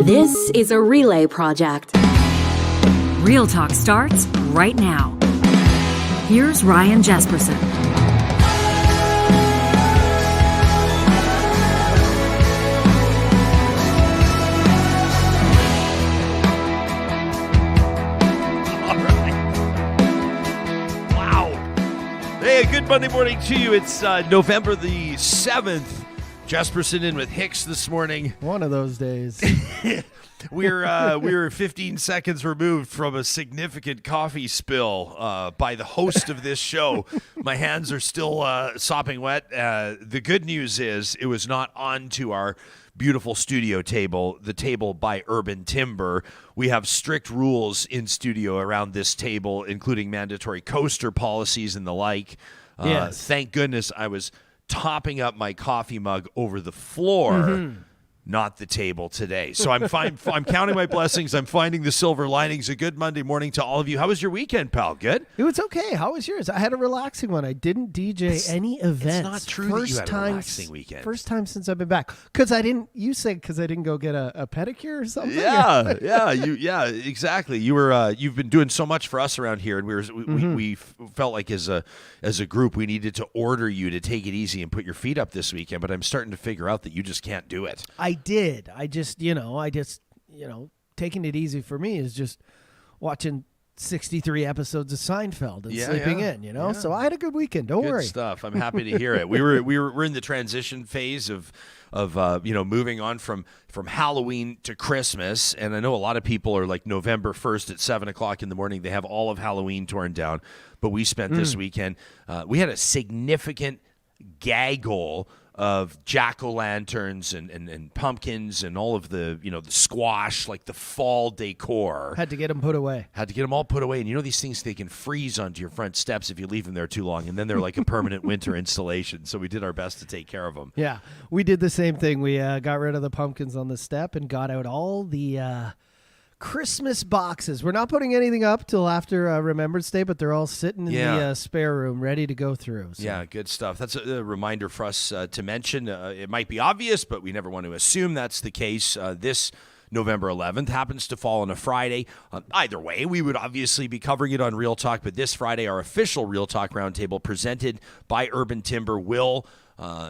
This is a relay project. Real Talk starts right now. Here's Ryan Jesperson. All right. Wow. Hey, good Monday morning to you. It's November the 7th. Jesperson in with Hicks this morning. One of those days. We're 15 seconds removed from a significant coffee spill by the host of this show. My hands are still sopping wet. The good news is it was not onto our beautiful studio table, the table by Urban Timber. We have strict rules in studio around this table, including mandatory coaster policies and the like. Yes. Thank goodness I was topping up my coffee mug over the floor, not the table today. So I'm fine. I'm counting my blessings. I'm finding the silver linings. A good Monday morning to all of you. How was your weekend, pal? Good? It was okay. How was yours? I had a relaxing one. I didn't DJ any events. It's not true that you had a relaxing weekend. First time since I've been back. You said because I didn't go get a pedicure or something? Yeah, exactly. You've been doing so much for us around here, and we felt like as a group we needed to order you to take it easy and put your feet up this weekend, but I'm starting to figure out that you just can't do it. I did. I just, taking it easy for me is just watching 63 episodes of Seinfeld and sleeping in, Yeah. So I had a good weekend. Don't worry. Good stuff. I'm happy to hear it. We're in the transition phase of moving on from Halloween to Christmas, and I know a lot of people are like November 1st at 7:00 in the morning. They have all of Halloween torn down, but we spent this weekend. We had a significant gaggle of jack-o'-lanterns and pumpkins and all of the the squash, like the fall decor. Had to get them put away. Had to get them all put away. And these things, they can freeze onto your front steps if you leave them there too long, and then they're like a permanent winter installation. So we did our best to take care of them. Yeah, we did the same thing. We got rid of the pumpkins on the step and got out all the Christmas boxes. We're not putting anything up till after Remembrance Day, but they're all sitting in the spare room ready to go through. So. Yeah, good stuff. That's a reminder for us to mention. It might be obvious, but we never want to assume that's the case. This November 11th happens to fall on a Friday. Either way, we would obviously be covering it on Real Talk, but this Friday, our official Real Talk Roundtable presented by Urban Timber will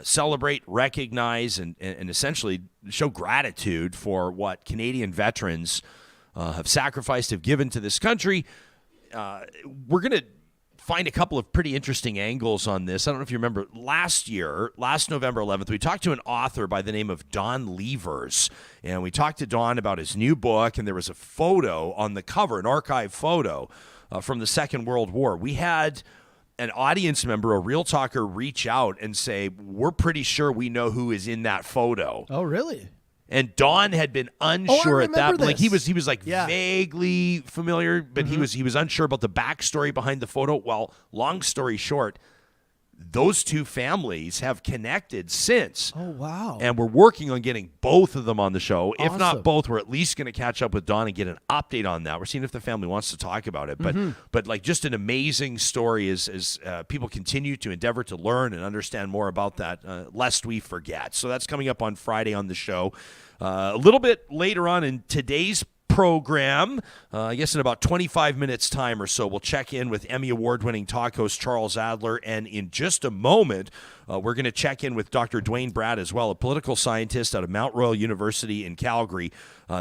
celebrate, recognize, and essentially show gratitude for what Canadian veterans have sacrificed, have given to this country. We're going to find a couple of pretty interesting angles on this. I don't know if you remember last November 11th, we talked to an author by the name of Don Levers, and we talked to Don about his new book, and there was a photo on the cover, an archive photo from the Second World War. We had an audience member, a Real Talker, reach out and say, we're pretty sure we know who is in that photo. Oh, really? And Don had been unsure at that. This. Like he was vaguely familiar, but he was unsure about the backstory behind the photo. Well, long story short, those two families have connected since. Oh, wow. And we're working on getting both of them on the show. Awesome. If not both, we're at least going to catch up with Don and get an update on that. We're seeing if the family wants to talk about it. But like just an amazing story as people continue to endeavor to learn and understand more about that, lest we forget. So that's coming up on Friday on the show. A little bit later on in today's program, I guess in about 25 minutes time or so, we'll check in with Emmy Award-winning talk host Charles Adler, and in just a moment, we're going to check in with Dr. Duane Bratt as well, a political scientist out of Mount Royal University in Calgary.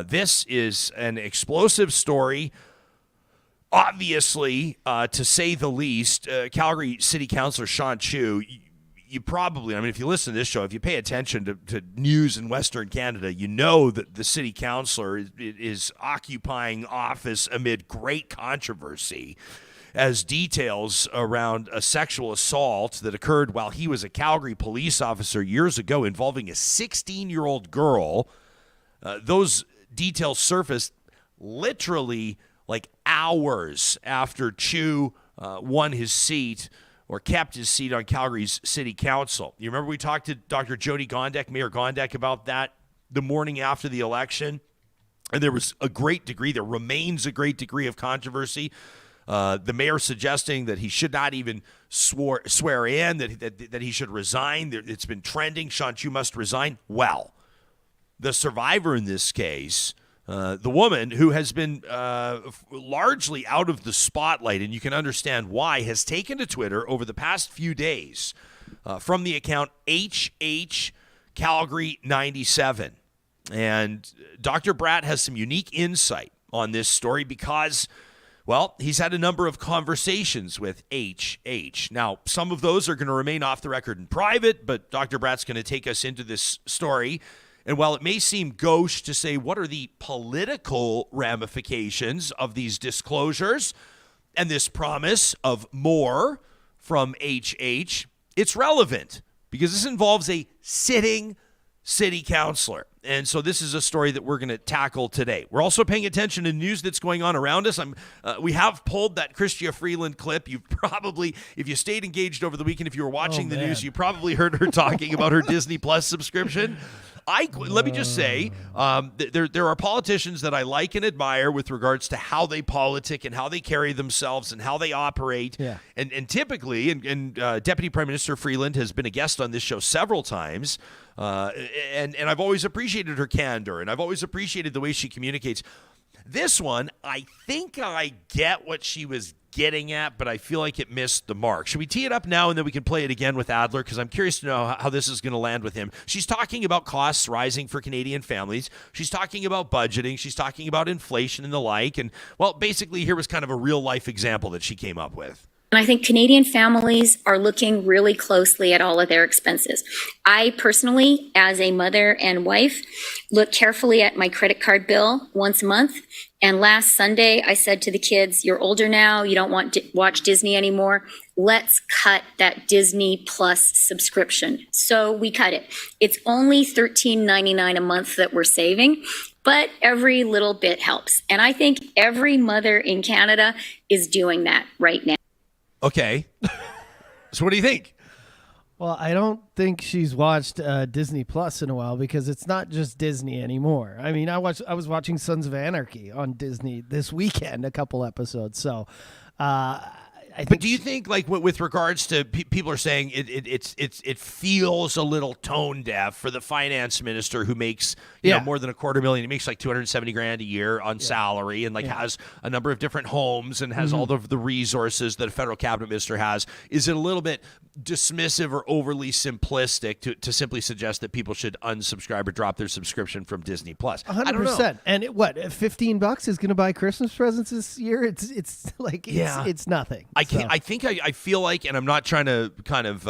This is an explosive story, obviously, to say the least. Calgary City Councillor Sean Chu, you probably, if you listen to this show, if you pay attention to news in Western Canada, you know that the city councillor is occupying office amid great controversy as details around a sexual assault that occurred while he was a Calgary police officer years ago involving a 16-year-old girl. Those details surfaced literally like hours after Chu won his seat or kept his seat on Calgary's city council. You remember we talked to Dr. Jody Gondek, Mayor Gondek, about that the morning after the election? And there was there remains a great degree of controversy. The mayor suggesting that he should not even swear in, that he should resign. It's been trending. Sean Chu must resign. Well, the survivor in this case, the woman who has been largely out of the spotlight, and you can understand why, has taken to Twitter over the past few days from the account HH Calgary 97. And Dr. Bratt has some unique insight on this story because, well, he's had a number of conversations with HH. Now, some of those are going to remain off the record in private, but Dr. Bratt's going to take us into this story. And while it may seem gauche to say what are the political ramifications of these disclosures and this promise of more from HH, it's relevant because this involves a sitting city councillor. And so this is a story that we're going to tackle today. We're also paying attention to news that's going on around us. We have pulled that Chrystia Freeland clip. You've probably, if you stayed engaged over the weekend, if you were watching the news, you probably heard her talking about her Disney Plus subscription. Let me just say, there are politicians that I like and admire with regards to how they politic and how they carry themselves and how they operate. Yeah. And typically, Deputy Prime Minister Freeland has been a guest on this show several times, and I've always appreciated her candor, and I've always appreciated the way she communicates. This one, I think I get what she was getting at, but I feel like it missed the mark. Should we tee it up now and then we can play it again with Adler? Because I'm curious to know how this is going to land with him. She's talking about costs rising for Canadian families. She's talking about budgeting. She's talking about inflation and the like. And, well, basically here was kind of a real-life example that she came up with. And I think Canadian families are looking really closely at all of their expenses. I personally, as a mother and wife, look carefully at my credit card bill once a month. And last Sunday, I said to the kids, you're older now, you don't want to watch Disney anymore. Let's cut that Disney Plus subscription. So we cut it. It's only $13.99 a month that we're saving, but every little bit helps. And I think every mother in Canada is doing that right now. Okay. So what do you think? Well, I don't think she's watched Disney Plus in a while because it's not just Disney anymore. I mean, I was watching Sons of Anarchy on Disney this weekend, a couple episodes. So, but do you think, like, with regards to people are saying it feels a little tone deaf for the finance minister who makes you know more than $250,000, he makes like $270,000 a year on salary and has a number of different homes and has all of the resources that a federal cabinet minister has? Is it a little bit dismissive or overly simplistic to simply suggest that people should unsubscribe or drop their subscription from Disney Plus? 100%. And $15 is going to buy Christmas presents this year? It's like it's nothing. I feel like, and I'm not trying to kind of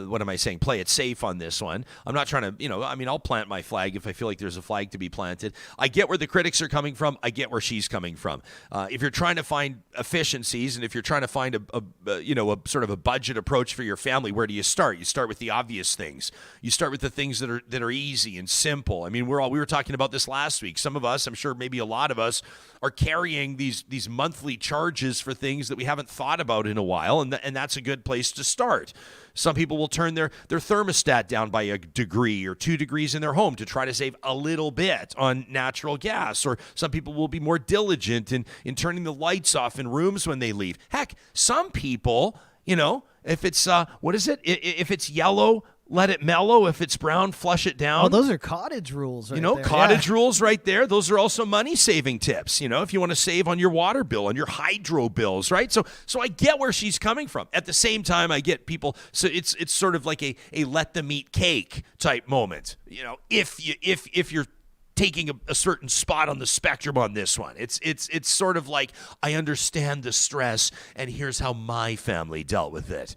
what am I saying? Play it safe on this one. I'm not trying to, I'll plant my flag if I feel like there's a flag to be planted. I get where the critics are coming from. I get where she's coming from. If you're trying to find efficiencies and if you're trying to find a sort of a budget approach for your family, where do you start? You start with the obvious things. You start with the things that are easy and simple. I mean, we were talking about this last week. Some of us, I'm sure maybe a lot of us, are carrying these monthly charges for things that we haven't thought about in a while, and that's a good place to start. Some people will turn their thermostat down by a degree or 2 degrees in their home to try to save a little bit on natural gas, or some people will be more diligent in turning the lights off in rooms when they leave. Heck, some people, if it's if it's yellow, let it mellow. If it's brown, flush it down. Oh, those are cottage rules right there. Cottage rules right there. Those are also money-saving tips, if you want to save on your water bill, on your hydro bills, right? So I get where she's coming from. At the same time, I get people, so it's sort of like a let them eat cake type moment. If you're taking a certain spot on the spectrum on this one. It's sort of like, I understand the stress, and here's how my family dealt with it,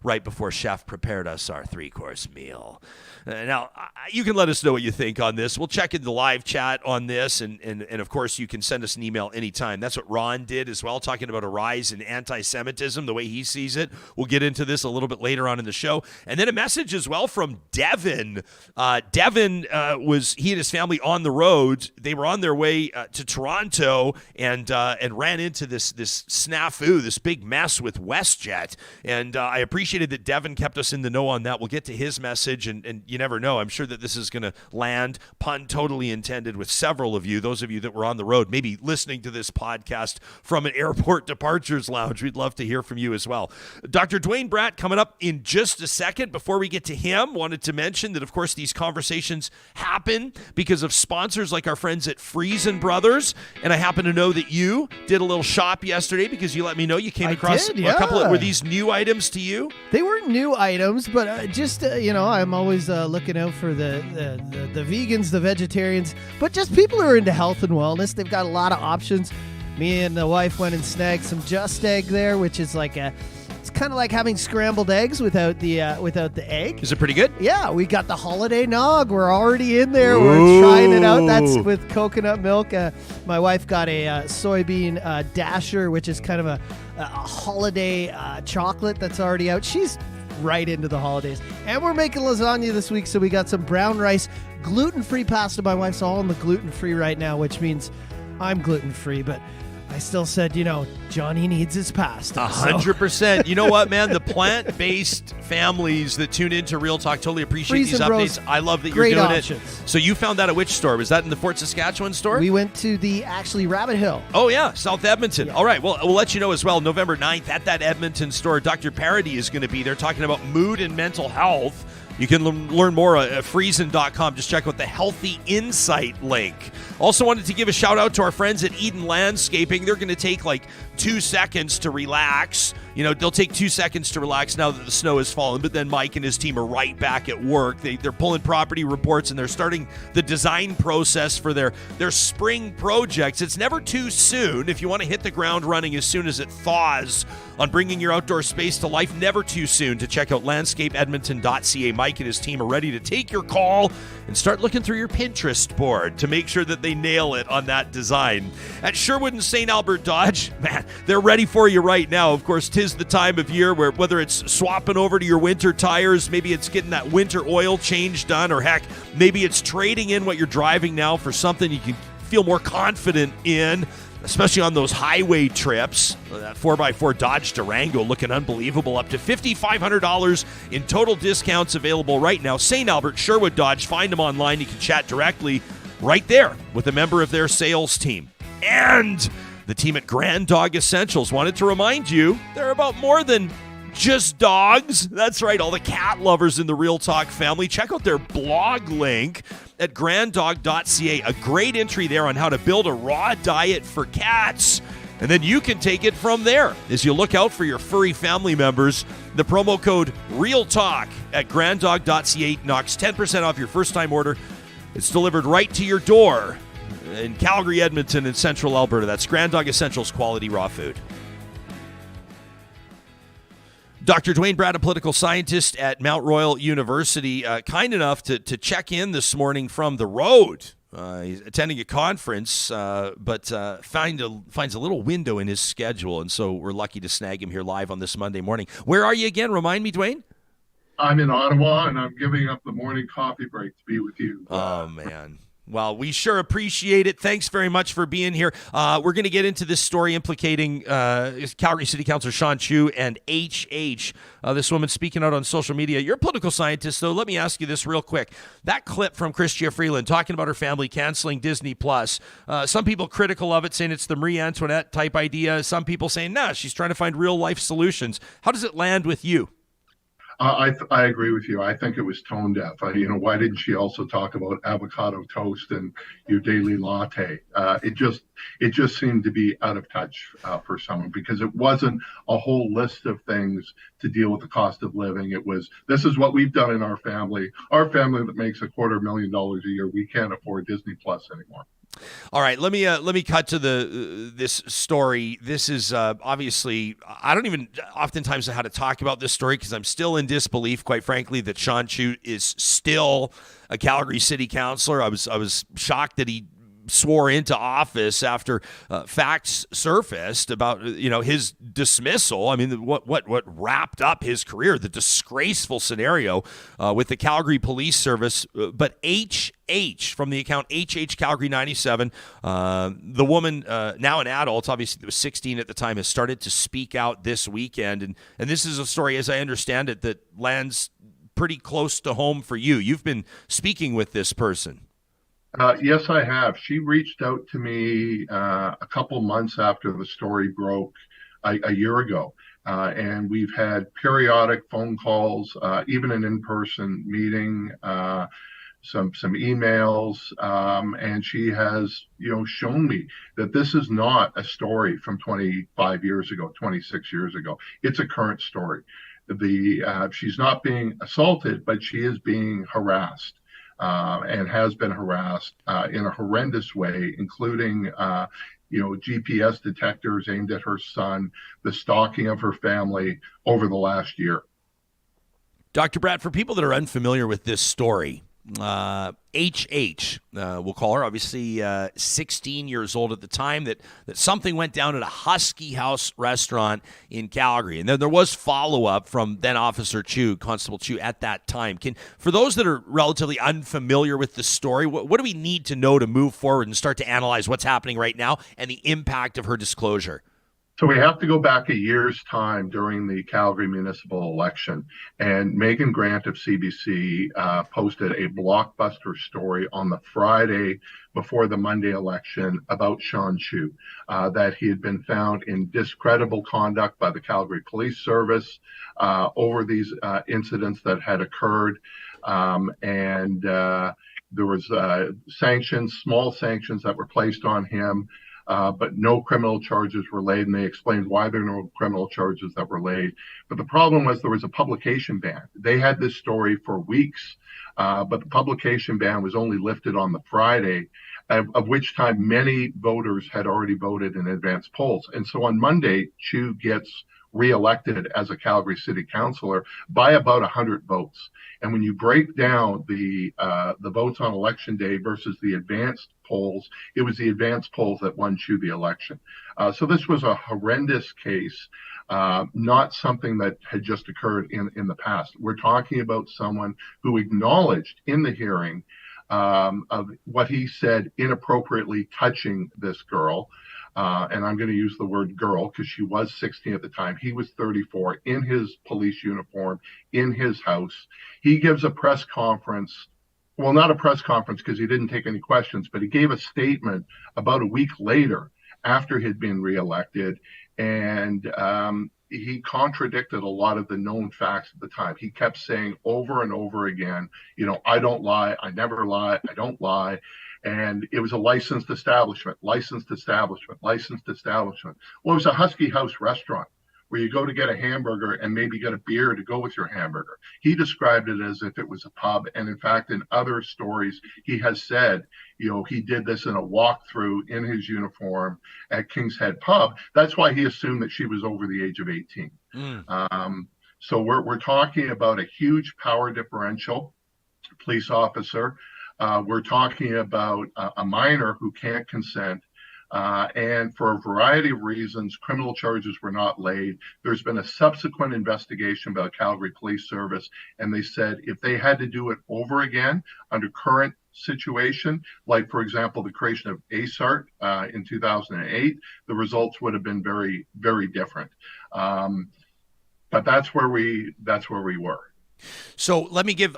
right before Chef prepared us our 3-course meal. Now, you can let us know what you think on this. We'll check in the live chat on this, and of course, you can send us an email anytime. That's what Ron did as well, talking about a rise in anti-Semitism, the way he sees it. We'll get into this a little bit later on in the show. And then a message as well from Devin. Devin he and his family on the road. They were on their way to Toronto and ran into this snafu, this big mess with WestJet. And I appreciated that Devin kept us in the know on that. We'll get to his message, and you never know. I'm sure that this is going to land, pun totally intended, with several of you, those of you that were on the road, maybe listening to this podcast from an airport departures lounge. We'd love to hear from you as well. Dr. Duane Bratt coming up in just a second. Before we get to him, wanted to mention that, of course, these conversations happen because of sponsors like our friends at Freeland Brothers. And I happen to know that you did a little shop yesterday because you let me know you came across a couple of, were these new items to you? They weren't new items, but I'm always looking out for the vegans, the vegetarians, but just people who are into health and wellness. They've got a lot of options. Me and the wife went and snagged some Just Egg there, which is it's kind of like having scrambled eggs without the egg. Is it pretty good? Yeah, we got the holiday nog. We're already in there. We're trying it out. That's with coconut milk. My wife got a soybean dasher, which is kind of a holiday chocolate that's already out. She's right into the holidays. And we're making lasagna this week, so we got some brown rice, gluten-free pasta. My wife's all on the gluten-free right now, which means I'm gluten-free, but I still said, Johnny needs his pasta. 100%. You know what, man? The plant-based families that tune into Real Talk totally appreciate these updates. I love that you're doing it. So you found that at which store? Was that in the Fort Saskatchewan store? We went to the Rabbit Hill. Oh, yeah, South Edmonton. Yeah. All right, well, we'll let you know as well. November 9th at that Edmonton store, Dr. Parody is going to be there talking about mood and mental health. You can learn more at Friesen.com. Just check out the Healthy Insight link. Also wanted to give a shout out to our friends at Eden Landscaping. They're going to take 2 seconds to relax. They'll take 2 seconds to relax now that the snow has fallen, but then Mike and his team are right back at work. They're pulling property reports, and they're starting the design process for their spring projects. It's never too soon if you want to hit the ground running as soon as it thaws on bringing your outdoor space to life. Never too soon to check out landscapeedmonton.ca. Mike and his team are ready to take your call and start looking through your Pinterest board to make sure that they nail it on that design. At Sherwood and St. Albert Dodge, man, they're ready for you right now. Of course, 'tis the time of year where whether it's swapping over to your winter tires, maybe it's getting that winter oil change done, or heck, maybe it's trading in what you're driving now for something you can feel more confident in, especially on those highway trips. That 4x4 Dodge Durango looking unbelievable. Up to $5,500 in total discounts available right now. St. Albert, Sherwood Dodge. Find them online. You can chat directly right there with a member of their sales team. And the team at Grand Dog Essentials wanted to remind you they're about more than just dogs. That's right, all the cat lovers in the Real Talk family. Check out their blog link at granddog.ca. A great entry there on how to build a raw diet for cats. And then you can take it from there as you look out for your furry family members. The promo code REALTALK at granddog.ca knocks 10% off your first-time order. It's delivered right to your door in Calgary, Edmonton, and Central Alberta. That's Grand Dog Essentials quality raw food. Dr. Duane Bratt, a political scientist at Mount Royal University, kind enough to check in this morning from the road. He's attending a conference, but finds a little window in his schedule, and so we're lucky to snag him here live on this Monday morning. Where are you again? Remind me, Duane. I'm in Ottawa, and I'm giving up the morning coffee break to be with you. Oh, man. Well, we sure appreciate it. Thanks very much for being here. We're going to get into this story implicating Calgary City Councillor Sean Chu and HH. This woman speaking out on social media. You're a political scientist, though. Let me ask you this real quick. That clip from Chrystia Freeland talking about her family canceling Disney+. Some people critical of it, saying it's the Marie Antoinette type idea. Some people saying, nah, she's trying to find real-life solutions. How does it land with you? I agree with you. I think it was tone deaf. Why didn't she also talk about avocado toast and your daily latte? It just seemed to be out of touch for someone, because it wasn't a whole list of things to deal with the cost of living. It was, this is what we've done in our family. Our family that makes $250,000 a year, we can't afford Disney Plus anymore. All right, let me cut to this story. This is obviously, I don't even oftentimes know how to talk about this story because I'm still in disbelief, quite frankly, that Sean Chu is still a Calgary City Councillor. I was shocked that he swore into office after facts surfaced about his dismissal. I mean, what wrapped up his career, the disgraceful scenario with the Calgary Police Service. But HH from the account HH Calgary 97, the woman, now an adult, obviously was 16 at the time, has started to speak out this weekend, and this is a story, as I understand it, that lands pretty close to home for you. You've been speaking with this person. Yes, I have. She reached out to me a couple months after the story broke a year ago. And we've had periodic phone calls, even an in-person meeting, some emails, and she has, shown me that this is not a story from 25 years ago, 26 years ago. It's a current story. She's not being assaulted, but she is being harassed. And has been harassed in a horrendous way, including, GPS detectors aimed at her son, the stalking of her family over the last year. Dr. Bratt, for people that are unfamiliar with this story, HH, we'll call her, obviously 16 years old at the time, that something went down at a Husky House restaurant in Calgary. And then there was follow-up from then Officer Chu, Constable Chu, at that time. For those that are relatively unfamiliar with the story, what do we need to know to move forward and start to analyze what's happening right now and the impact of her disclosure? So we have to go back a year's time during the Calgary municipal election, and Megan Grant of CBC posted a blockbuster story on the Friday before the Monday election about Sean Chu, that he had been found in discreditable conduct by the Calgary Police Service over these incidents that had occurred, and there was sanctions, small sanctions that were placed on him. But no criminal charges were laid, and they explained why there were no criminal charges that were laid. But the problem was there was a publication ban. They had this story for weeks, but the publication ban was only lifted on the Friday, of which time many voters had already voted in advance polls. And so on Monday, Chu gets reelected as a Calgary City Councillor by about 100 votes. And when you break down the votes on election day versus the advanced polls, it was the advanced polls that won Chu the election. So this was a horrendous case, not something that had just occurred in the past. We're talking about someone who acknowledged in the hearing of what he said inappropriately touching this girl. And I'm going to use the word girl because she was 16 at the time. He was 34, in his police uniform, in his house. He gives a press conference. Well, not a press conference because he didn't take any questions, but he gave a statement about a week later after he'd been reelected. And he contradicted a lot of the known facts at the time. He kept saying over and over again, I don't lie, I never lie, I don't lie. And it was a licensed establishment, licensed establishment, licensed establishment. Well, it was a Husky House restaurant where you go to get a hamburger and maybe get a beer to go with your hamburger. He described it as if it was a pub. And in fact, in other stories, he has said, he did this in a walkthrough in his uniform at King's Head Pub. That's why he assumed that she was over the age of 18. So we're talking about a huge power differential, police officer. We're talking about a minor who can't consent. And for a variety of reasons, criminal charges were not laid. There's been a subsequent investigation by the Calgary Police Service, and they said if they had to do it over again under current situation, like, for example, the creation of ASART in 2008, the results would have been very, very different. But that's where we were. So let me give,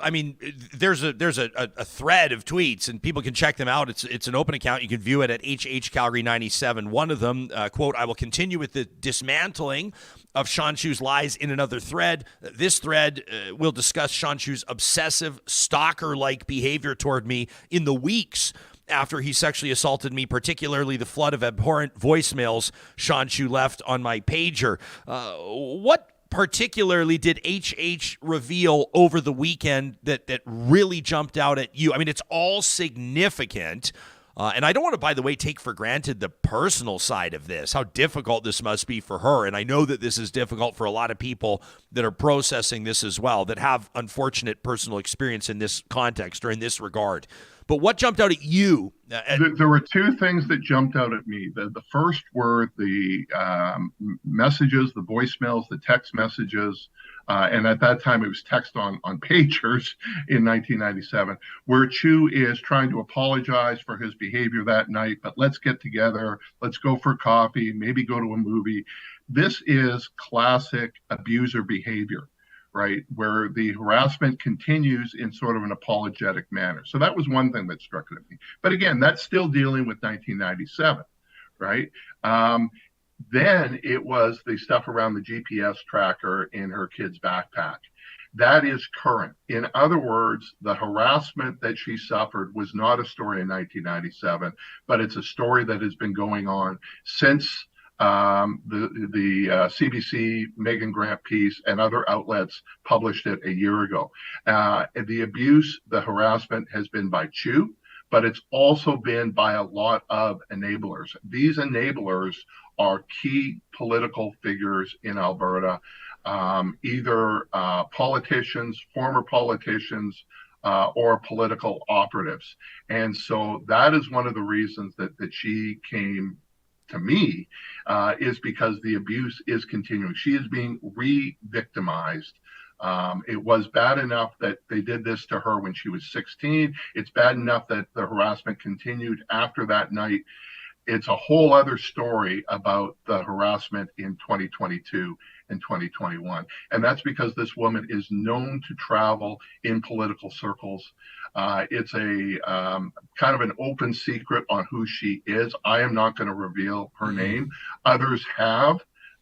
there's a thread of tweets and people can check them out. It's an open account. You can view it at HH Calgary 97. One of them, quote, I will continue with the dismantling of Sean Chu's lies in another thread. This thread will discuss Sean Chu's obsessive stalker-like behavior toward me in the weeks after he sexually assaulted me, particularly the flood of abhorrent voicemails Sean Chu left on my pager. What particularly did HH reveal over the weekend that really jumped out at you? It's all significant. And I don't want to, by the way, take for granted the personal side of this, how difficult this must be for her. And I know that this is difficult for a lot of people that are processing this as well, that have unfortunate personal experience in this context or in this regard. But what jumped out at you? There were two things that jumped out at me. The first were the messages, the voicemails, the text messages, and at that time it was text on pagers in 1997, where Chu is trying to apologize for his behavior that night, but let's get together, let's go for coffee, maybe go to a movie. This is classic abuser behavior, right? Where the harassment continues in sort of an apologetic manner. So that was one thing that struck at me. But again, that's still dealing with 1997, right? Then it was the stuff around the GPS tracker in her kid's backpack. That is current. In other words, the harassment that she suffered was not a story in 1997, but it's a story that has been going on since the CBC Megan Grant piece and other outlets published it a year ago. The abuse, the harassment has been by Chu, but it's also been by a lot of enablers. These enablers are key political figures in Alberta, either politicians, former politicians, or political operatives. And so that is one of the reasons that she came to me, is because the abuse is continuing. She is being re-victimized. It was bad enough that they did this to her when she was 16. It's bad enough that the harassment continued after that night. It's a whole other story about the harassment in 2022 and 2021. And that's because this woman is known to travel in political circles. It's a kind of an open secret on who she is. I am not going to reveal her name. Others have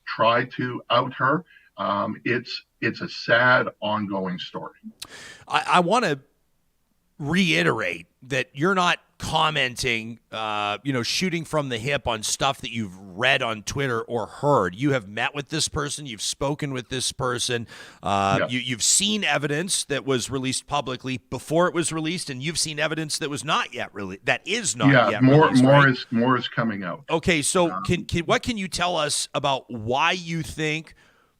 tried to out her. It's a sad, ongoing story. I want to reiterate that you're not commenting, shooting from the hip on stuff that you've read on Twitter or heard. You have met with this person. You've spoken with this person. You've seen evidence that was released publicly before it was released, and you've seen evidence that was not yet released. That is not yet released. More is coming out. Okay, so what can you tell us about why you think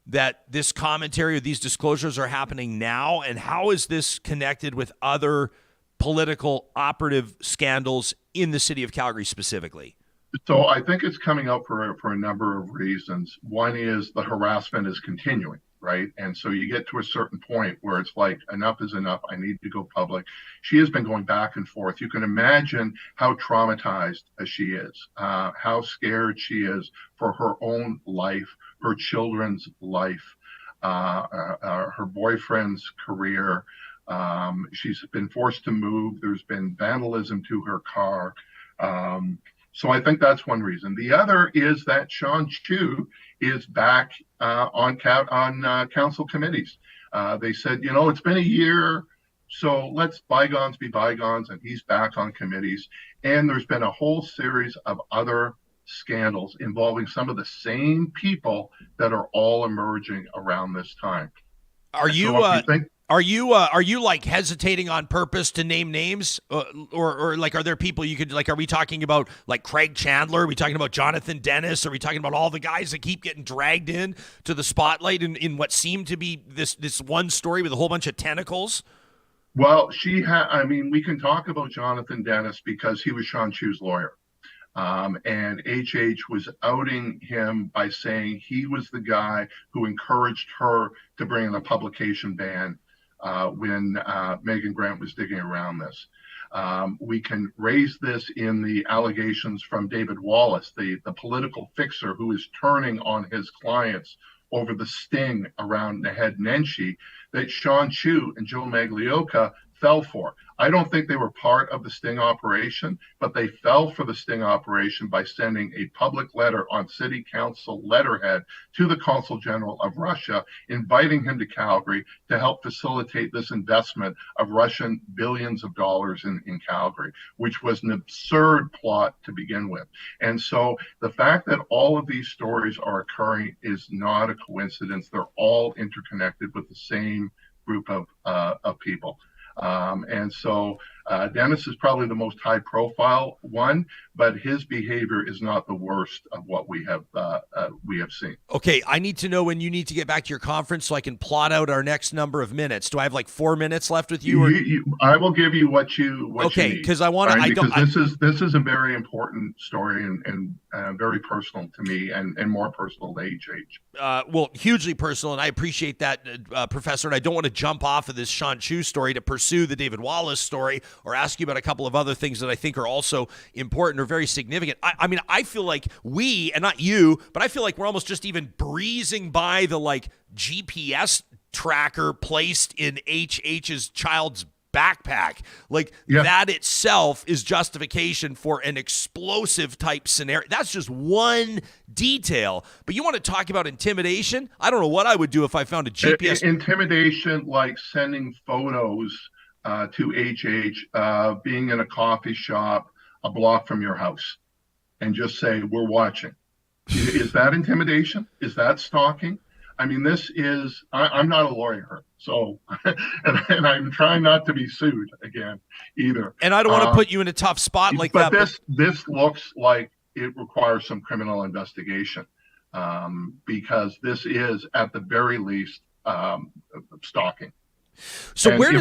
that this commentary or these disclosures are happening now, and how is this connected with other political operative scandals in the city of Calgary specifically? So I think it's coming out for a number of reasons. One is the harassment is continuing, right? And so you get to a certain point where it's like, enough is enough. I need to go public. She has been going back and forth. You can imagine how traumatized she is, how scared she is for her own life, her children's life, her boyfriend's career. She's been forced to move. There's been vandalism to her car. So I think that's one reason. The other is that Sean Chu is back on council committees. They said, it's been a year, so let's bygones be bygones, and he's back on committees. And there's been a whole series of other scandals involving some of the same people that are all emerging around this time. Are you like hesitating on purpose to name names, or like, are there people you could, like, are we talking about like Craig Chandler? Are we talking about Jonathan Dennis? Are we talking about all the guys that keep getting dragged in to the spotlight in what seemed to be this one story with a whole bunch of tentacles? Well, we can talk about Jonathan Dennis because he was Sean Chu's lawyer. And HH was outing him by saying he was the guy who encouraged her to bring in a publication ban when Megan Grant was digging around this. We can raise this in the allegations from David Wallace, the political fixer who is turning on his clients over the sting around Naheed Nenshi that Sean Chu and Joe Maglioka fell for. I don't think they were part of the sting operation, but they fell for the sting operation by sending a public letter on city council letterhead to the Consul General of Russia, inviting him to Calgary to help facilitate this investment of Russian billions of dollars in Calgary, which was an absurd plot to begin with. And so the fact that all of these stories are occurring is not a coincidence. They're all interconnected with the same group of people. And so Dennis is probably the most high-profile one, but his behavior is not the worst of what we have seen. Okay, I need to know when you need to get back to your conference so I can plot out our next number of minutes. Do I have like 4 minutes left with you? Or? I will give you what you okay, because I want right? to. This is a very important story and very personal to me and more personal to HH. Well, hugely personal, and I appreciate that, Professor. And I don't want to jump off of this Sean Chu story to pursue the David Wallace story or ask you about a couple of other things that I think are also important or very significant. I mean, I feel like we, and not you, but I feel like we're almost just even breezing by the like GPS tracker placed in HH's child's backpack. Like that itself is justification for an explosive type scenario. That's just one detail. But you want to talk about intimidation? I don't know what I would do if I found a GPS. Intimidation, like sending photos to HH, being in a coffee shop a block from your house and just say, we're watching. Is that intimidation? Is that stalking? I mean, this is, I'm not a lawyer, so, and I'm trying not to be sued again either. And I don't want to put you in a tough spot like that. But this looks like it requires some criminal investigation because this is, at the very least, stalking. So where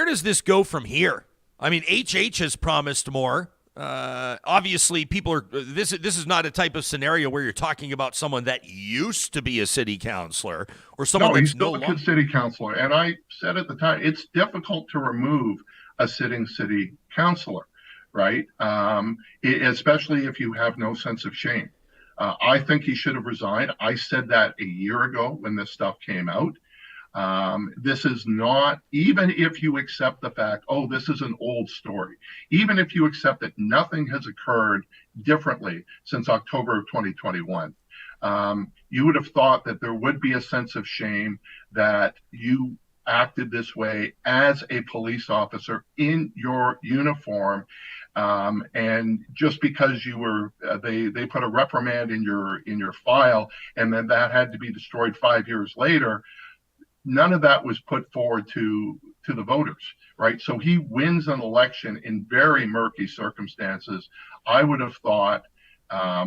does this go from here? I mean, HH has promised more. Obviously, people are. This is not a type of scenario where you're talking about someone that used to be a city councillor or someone that's no longer a city councillor. And I said at the time, it's difficult to remove a sitting city councillor, right? Especially if you have no sense of shame. I think he should have resigned. I said that a year ago when this stuff came out. This is not, even if you accept the fact, oh, this is an old story, even if you accept that nothing has occurred differently since October of 2021, you would have thought that there would be a sense of shame that you acted this way as a police officer in your uniform. And just because you were, they put a reprimand in your file, and then that had to be destroyed 5 years later. None of that was put forward to the voters, right? So he wins an election in very murky circumstances. I would have thought a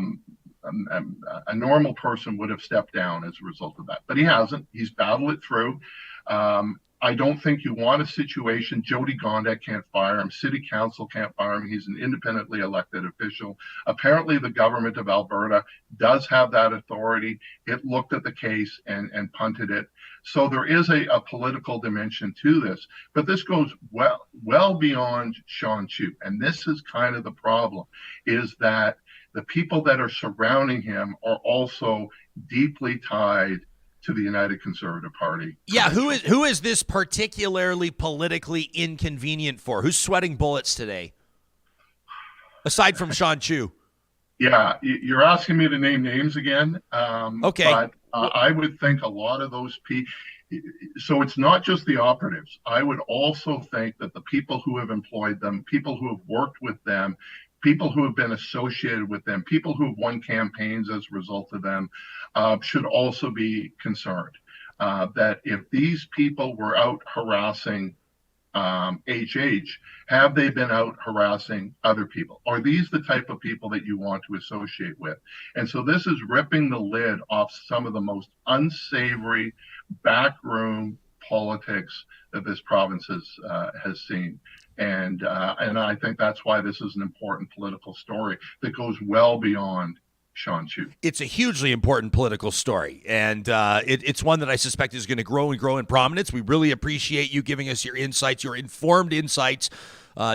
normal person would have stepped down as a result of that, but he hasn't. He's battled it through. I don't think you want a situation. Jody Gondek can't fire him. City Council can't fire him. He's an independently elected official. Apparently, the government of Alberta does have that authority. It looked at the case and punted it. So there is a political dimension to this. But this goes well beyond Sean Chu. And this is kind of the problem, is that the people that are surrounding him are also deeply tied to the United Conservative Party. Yeah, who is this particularly politically inconvenient for? Who's sweating bullets today? Aside from Sean Chu. Yeah, you're asking me to name names again. Okay. But I would think a lot of those people, so it's not just the operatives. I would also think that the people who have employed them, people who have worked with them, people who have been associated with them, people who have won campaigns as a result of them, should also be concerned that if these people were out harassing HH, have they been out harassing other people? Are these the type of people that you want to associate with? And so this is ripping the lid off some of the most unsavory backroom politics that this province has seen. And I think that's why this is an important political story that goes well beyond Sean Chu. It's a hugely important political story, and it's one that I suspect is going to grow and grow in prominence. We really appreciate you giving us your insights, your informed insights,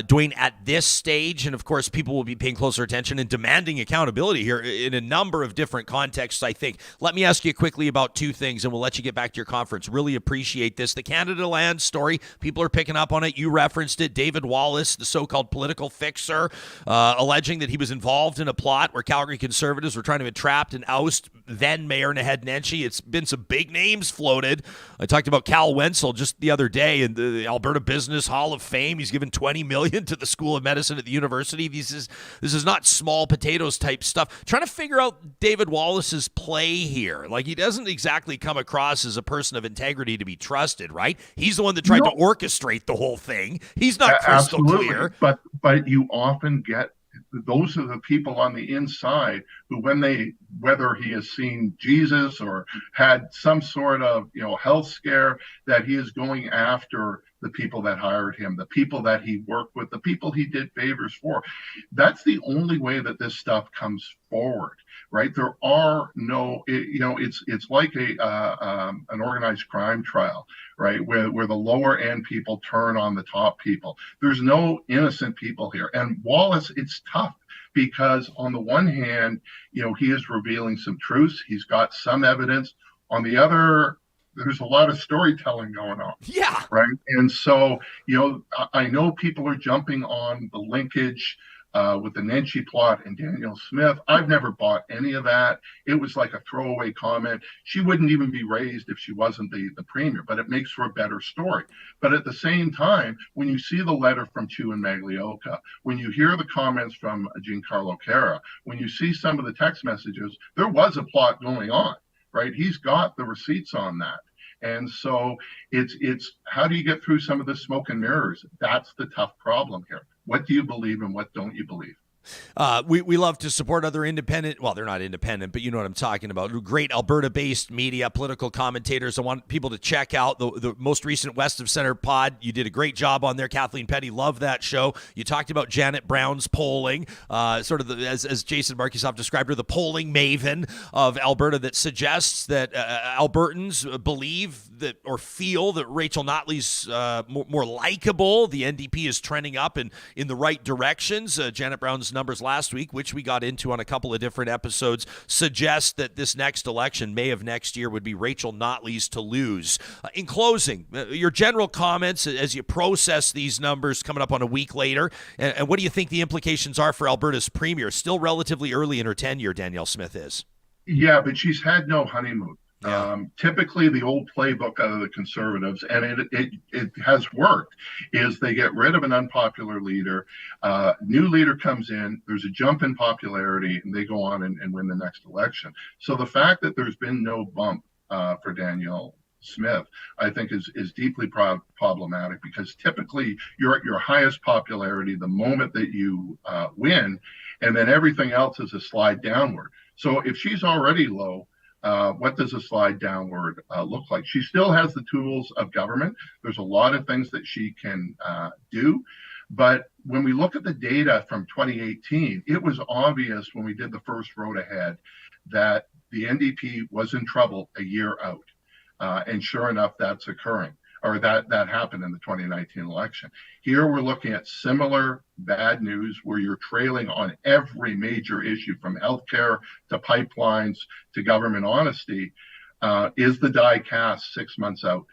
Duane, at this stage. And, of course, people will be paying closer attention and demanding accountability here in a number of different contexts, I think. Let me ask you quickly about two things, and we'll let you get back to your conference. Really appreciate this. The Canada Land story, people are picking up on it. You referenced it. David Wallace, the so-called political fixer, alleging that he was involved in a plot where Calgary Conservatives were trying to entrap and oust then Mayor Naheed Nenshi. It's been some big names floated. I talked about Cal Wenzel just the other day in the Alberta Business Hall of Fame. He's given $20 million to the School of Medicine at the university. This is not small potatoes type stuff. Trying to figure out David Wallace's play here. Like, he doesn't exactly come across as a person of integrity to be trusted, right? He's the one that tried to orchestrate the whole thing. He's not crystal clear. But you often get, those are the people on the inside who, whether he has seen Jesus or had some sort of, health scare, that he is going after the people that hired him, the people that he worked with, the people he did favors for. That's the only way that this stuff comes forward, right? There are no, it's like an organized crime trial, right? Where the lower end people turn on the top people. There's no innocent people here. And Wallace, it's tough because on the one hand, he is revealing some truths. He's got some evidence. On the other, there's a lot of storytelling going on. Yeah. Right. And so, I know people are jumping on the linkage with the Nenshi plot and Danielle Smith. I've never bought any of that. It was like a throwaway comment. She wouldn't even be raised if she wasn't the premier, but it makes for a better story. But at the same time, when you see the letter from Chu and Maglioka, when you hear the comments from Giancarlo Cara, when you see some of the text messages, there was a plot going on, right? He's got the receipts on that. And so it's how do you get through some of the smoke and mirrors? That's the tough problem here. What do you believe and what don't you believe? We love to support other independent, well, they're not independent, but you know what I'm talking about. Great Alberta-based media, political commentators. I want people to check out the most recent West of Center pod. You did a great job on there. Kathleen Petty, love that show. You talked about Janet Brown's polling, sort of as Jason Markisoff described her, the polling maven of Alberta that suggests that Albertans believe that or feel that Rachel Notley's more likable. The NDP is trending up in the right directions. Janet Brown's numbers last week, which we got into on a couple of different episodes, suggest that this next election, May of next year, would be Rachel Notley's to lose. In closing, your general comments as you process these numbers coming up on a week later, and what do you think the implications are for Alberta's premier? Still relatively early in her tenure, Danielle Smith is. Yeah, but she's had no honeymoon. Yeah. Typically, the old playbook out of the Conservatives, and it has worked, is they get rid of an unpopular leader, new leader comes in, there's a jump in popularity, and they go on and win the next election. So the fact that there's been no bump for Danielle Smith, I think is deeply problematic, because typically you're at your highest popularity the moment that you win, and then everything else is a slide downward. So if she's already low, what does a slide downward look like? She still has the tools of government. There's a lot of things that she can do. But when we look at the data from 2018, it was obvious when we did the first road ahead that the NDP was in trouble a year out. And sure enough, that's occurring, or that happened in the 2019 election. Here we're looking at similar bad news where you're trailing on every major issue, from healthcare to pipelines to government honesty. Is the die cast 6 months out?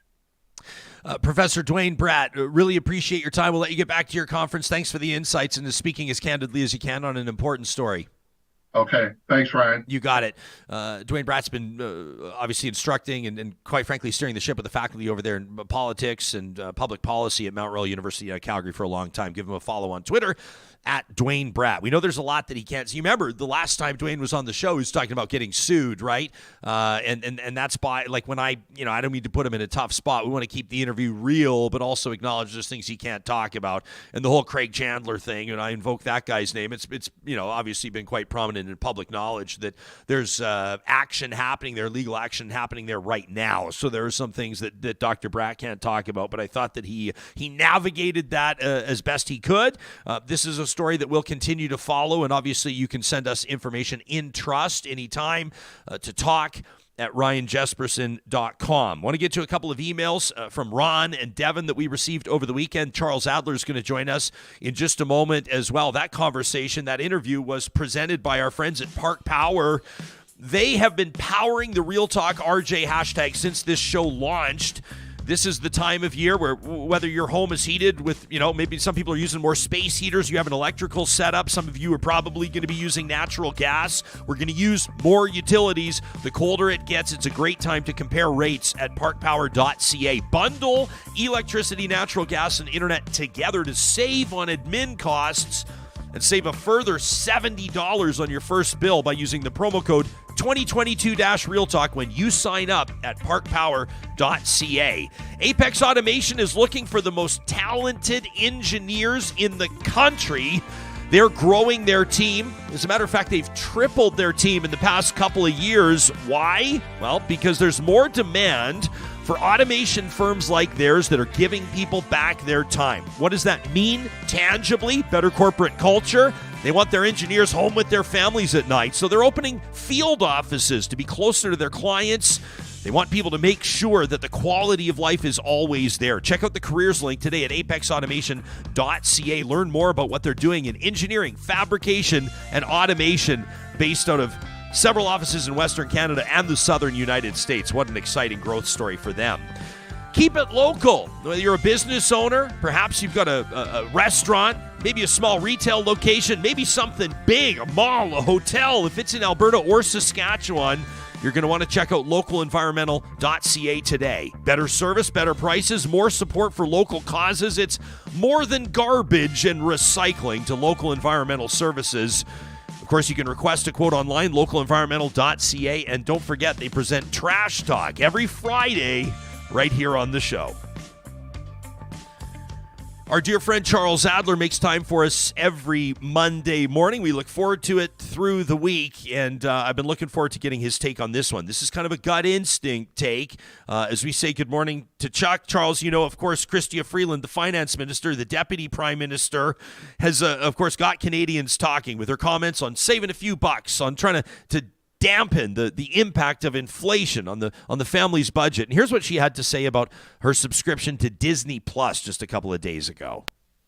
Professor Duane Bratt, really appreciate your time. We'll let you get back to your conference. Thanks for the insights and speaking as candidly as you can on an important story. Okay. Thanks, Ryan. You got it. Duane Bratt's been obviously instructing and quite frankly steering the ship with the faculty over there in politics and public policy at Mount Royal University of Calgary for a long time. Give him a follow on Twitter at Duane Bratt. We know there's a lot that he can't see. You remember the last time Duane was on the show, he was talking about getting sued, right? And that's by, like, when I don't mean to put him in a tough spot. We want to keep the interview real, but also acknowledge there's things he can't talk about. And the whole Craig Chandler thing, and I invoke that guy's name. It's obviously been quite prominent in public knowledge that there's action happening there, legal action happening there right now. So there are some things that Dr. Bratt can't talk about, but I thought that he navigated that as best he could. This is a story that we'll continue to follow, and obviously you can send us information in trust anytime to talk at ryanjesperson.com. Want to get to a couple of emails from Ron and Devin that we received over the weekend. Charles Adler is going to join us in just a moment as well. That conversation, that interview was presented by our friends at Park Power. They have been powering the Real Talk RJ hashtag since this show launched. This is the time of year where whether your home is heated with, maybe some people are using more space heaters, you have an electrical setup, some of you are probably going to be using natural gas. We're going to use more utilities. The colder it gets, it's a great time to compare rates at parkpower.ca. Bundle electricity, natural gas, and internet together to save on admin costs and save a further $70 on your first bill by using the promo code 2022-RealTalk when you sign up at parkpower.ca. Apex Automation is looking for the most talented engineers in the country. They're growing their team. As a matter of fact, they've tripled their team in the past couple of years. Why? Well, because there's more demand for automation firms like theirs that are giving people back their time. What does that mean tangibly? Better corporate culture. They want their engineers home with their families at night, so they're opening field offices to be closer to their clients. They want people to make sure that the quality of life is always there. Check out the careers link today at apexautomation.ca. Learn more about what they're doing in engineering, fabrication, and automation based out of several offices in Western Canada and the Southern United States. What an exciting growth story for them. Keep it local. Whether you're a business owner, perhaps you've got a restaurant, maybe a small retail location, maybe something big, a mall, a hotel. If it's in Alberta or Saskatchewan, you're going to want to check out localenvironmental.ca today. Better service, better prices, more support for local causes. It's more than garbage and recycling to Local Environmental Services. Of course, you can request a quote online, localenvironmental.ca. And don't forget, they present Trash Talk every Friday right here on the show. Our dear friend Charles Adler makes time for us every Monday morning. We look forward to it through the week, and I've been looking forward to getting his take on this one. This is kind of a gut instinct take. As we say good morning to Chuck. Charles, of course, Chrystia Freeland, the finance minister, the deputy prime minister, has, of course, got Canadians talking with her comments on saving a few bucks, on trying to dampen the impact of inflation on the family's budget. And here's what she had to say about her subscription to Disney Plus just a couple of days ago.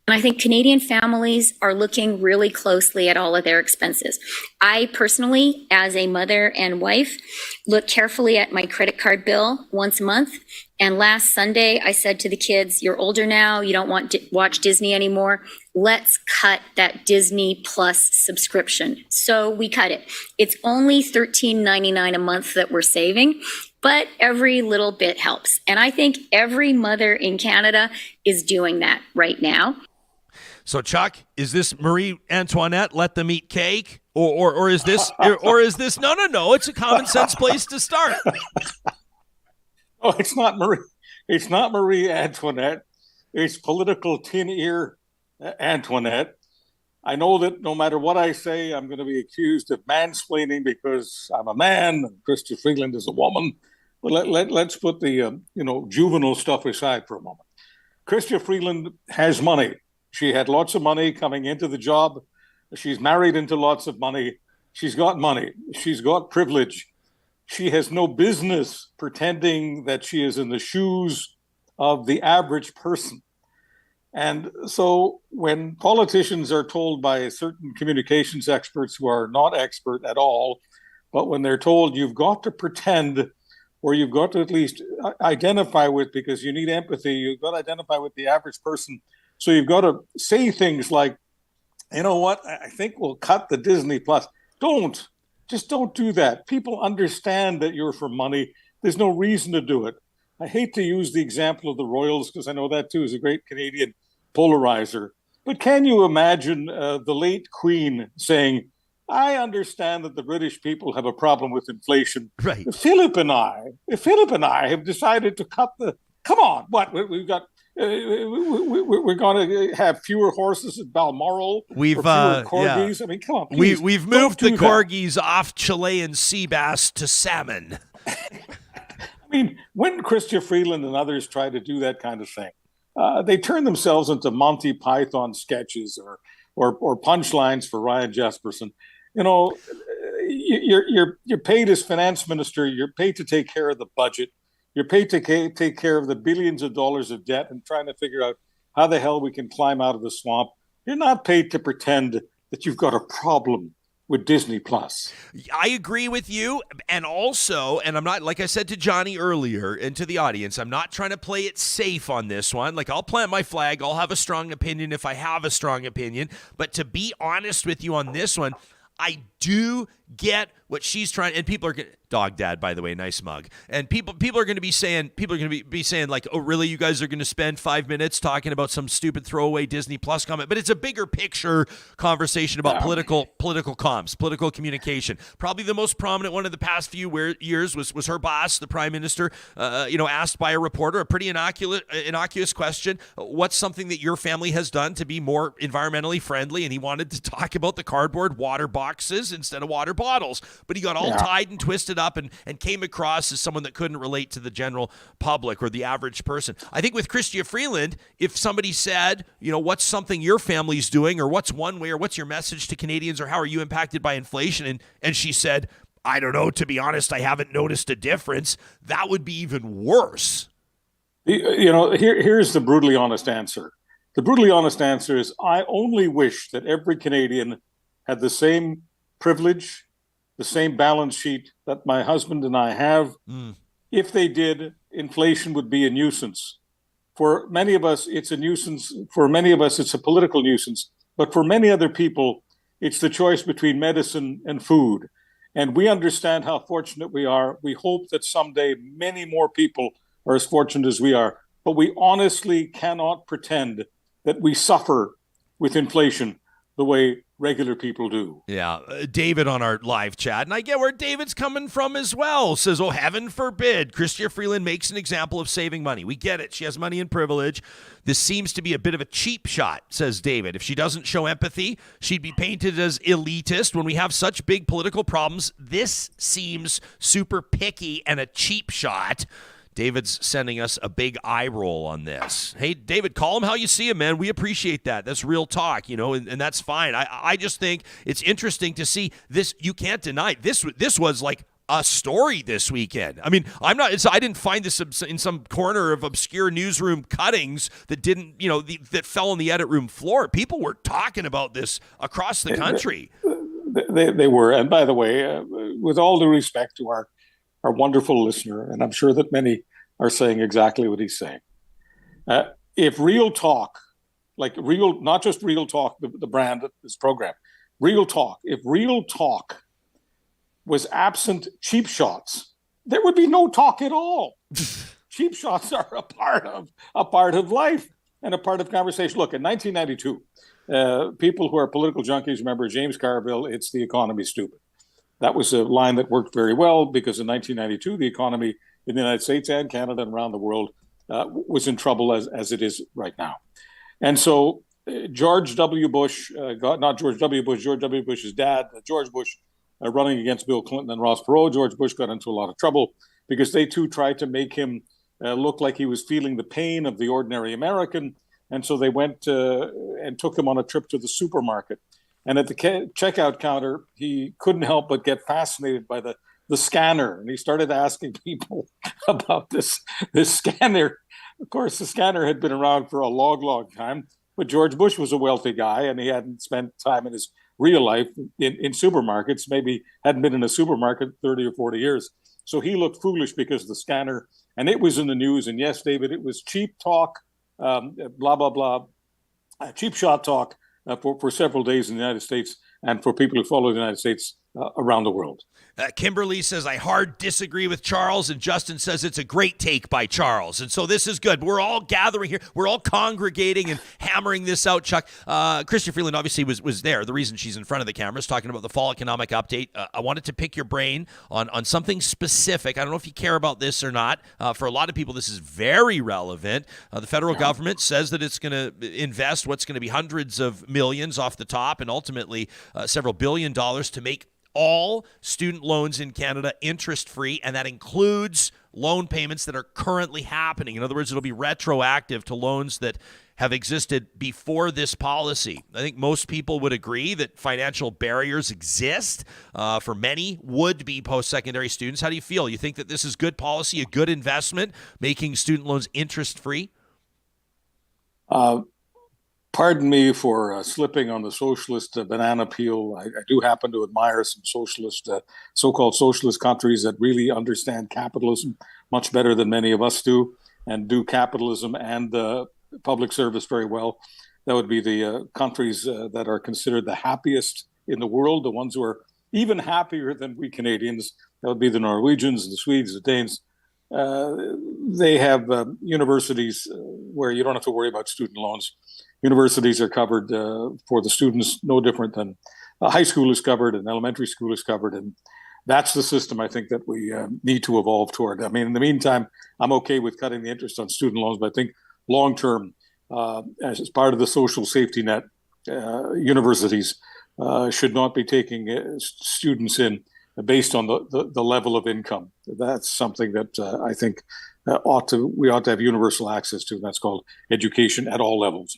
And I think Canadian families are looking really closely at all of their expenses. I personally, as a mother and wife, look carefully at my credit card bill once a month. And last Sunday, I said to the kids, you're older now, you don't want to watch Disney anymore. Let's cut that Disney Plus subscription. So we cut it. It's only $13.99 a month that we're saving, but every little bit helps. And I think every mother in Canada is doing that right now. So, Chuck, is this Marie Antoinette, let them eat cake? Or is this no, it's a common sense place to start. Oh, it's not Marie Antoinette. It's political tin ear Antoinette. I know that no matter what I say, I'm going to be accused of mansplaining because I'm a man and Chrystia Freeland is a woman. But let's put the juvenile stuff aside for a moment. Chrystia Freeland has money. She had lots of money coming into the job. She's married into lots of money. She's got money. She's got privilege. She has no business pretending that she is in the shoes of the average person. And so when politicians are told by certain communications experts who are not expert at all, but when they're told you've got to pretend, or you've got to at least identify with, because you need empathy, you've got to identify with the average person. So you've got to say things like, you know what, I think we'll cut the Disney Plus. Just don't do that. People understand that you're for money. There's no reason to do it. I hate to use the example of the Royals because I know that too is a great Canadian polarizer. But can you imagine the late Queen saying, I understand that the British people have a problem with inflation. Right. If Philip and I have decided to cut come on, what we've got. We're going to have fewer horses at Balmoral. We've fewer corgis. Yeah. I mean, come on. Please, we've moved the corgis off Chilean sea bass to salmon. I mean, when Chrystia Freeland and others try to do that kind of thing, they turn themselves into Monty Python sketches or punchlines for Ryan Jesperson. You're paid as finance minister. You're paid to take care of the budget. You're paid to take care of the billions of dollars of debt and trying to figure out how the hell we can climb out of the swamp. You're not paid to pretend that you've got a problem with Disney Plus. I agree with you. And also, and I'm not, like I said to Johnny earlier and to the audience, I'm not trying to play it safe on this one. Like, I'll plant my flag. I'll have a strong opinion if I have a strong opinion. But to be honest with you on this one, I do get what she's trying, and people are going dog dad, by the way, nice mug. And people are going to be saying, like, oh, really? You guys are going to spend 5 minutes talking about some stupid throwaway Disney Plus comment? But it's a bigger picture conversation about political comms, political communication. Probably the most prominent one of the past few years was her boss, the prime minister, asked by a reporter a pretty innocuous question. What's something that your family has done to be more environmentally friendly? And he wanted to talk about the cardboard water boxes instead of water bottles. But he got all tied and twisted up and came across as someone that couldn't relate to the general public or the average person. I think with Chrystia Freeland, if somebody said, what's something your family's doing, or what's one way, or what's your message to Canadians, or how are you impacted by inflation? And she said, I don't know, to be honest, I haven't noticed a difference. That would be even worse. Here's the brutally honest answer. The brutally honest answer is, I only wish that every Canadian had the same privilege, the same balance sheet that my husband and I have. If they did, inflation would be a nuisance. For many of us, it's a nuisance. For many of us, it's a political nuisance. But for many other people, it's the choice between medicine and food. And we understand how fortunate we are. We hope that someday many more people are as fortunate as we are. But we honestly cannot pretend that we suffer with inflation the way regular people do. Yeah. David on our live chat, and I get where David's coming from as well, says, oh, heaven forbid Chrystia Freeland makes an example of saving money. We get it. She has money and privilege. This seems to be a bit of a cheap shot, says David. If she doesn't show empathy, she'd be painted as elitist. When we have such big political problems, this seems super picky and a cheap shot. David's sending us a big eye roll on this. Hey, David, call him how you see him, man. We appreciate that. That's real talk, and that's fine. I just think it's interesting to see this. You can't deny this was like a story this weekend. I mean, I didn't find this in some corner of obscure newsroom cuttings that didn't, that fell on the edit room floor. People were talking about this across the country. They were. And by the way, with all due respect to our wonderful listener, and I'm sure that many are saying exactly what he's saying. If Real Talk, not just Real Talk, the brand of this program, Real Talk, if Real Talk was absent cheap shots, there would be no talk at all. Cheap shots are a part of life and a part of conversation. Look, in 1992, people who are political junkies remember James Carville, it's the economy stupid. That was a line that worked very well because in 1992, the economy in the United States and Canada and around the world was in trouble as it is right now. And so George W. Bush's dad, George Bush, running against Bill Clinton and Ross Perot. George Bush got into a lot of trouble because they too tried to make him look like he was feeling the pain of the ordinary American. And so they went and took him on a trip to the supermarket. And at the checkout counter, he couldn't help but get fascinated by the scanner. And he started asking people about this scanner. Of course, the scanner had been around for a long, long time. But George Bush was a wealthy guy, and he hadn't spent time in his real life in supermarkets, maybe hadn't been in a supermarket 30 or 40 years. So he looked foolish because of the scanner. And it was in the news. And yes, David, it was cheap talk, blah, blah, blah, cheap shot talk. For several days in the United States and for people who follow the United States around the world. Kimberly says, I hard disagree with Charles, and Justin says it's a great take by Charles. And so this is good. We're all gathering here. We're all congregating and hammering this out, Chuck. Chrystia Freeland obviously was there. The reason she's in front of the cameras talking about the fall economic update. I wanted to pick your brain on something specific. I don't know if you care about this or not. For a lot of people, this is very relevant. The federal government says that it's going to invest what's going to be hundreds of millions off the top and ultimately several $billions to make all student loans in Canada interest-free, and that includes loan payments that are currently happening. In other words, it'll be retroactive to loans that have existed before this policy. I think most people would agree that financial barriers exist for many would-be post-secondary students. How do you feel? You think that this is good policy, a good investment, making student loans interest-free? pardon me for slipping on the socialist banana peel. I do happen to admire some socialist, so-called socialist countries that really understand capitalism much better than many of us do, and do capitalism and public service very well. That would be the countries that are considered the happiest in the world, the ones who are even happier than we Canadians. That would be the Norwegians, the Swedes, the Danes. They have universities where you don't have to worry about student loans. Universities are covered for the students, no different than high school is covered and elementary school is covered. And that's the system I think that we need to evolve toward. I mean, in the meantime, I'm okay with cutting the interest on student loans, but I think long term, as part of the social safety net, universities should not be taking students in based on the level of income. That's something that I think we ought to have universal access to. And that's called education at all levels.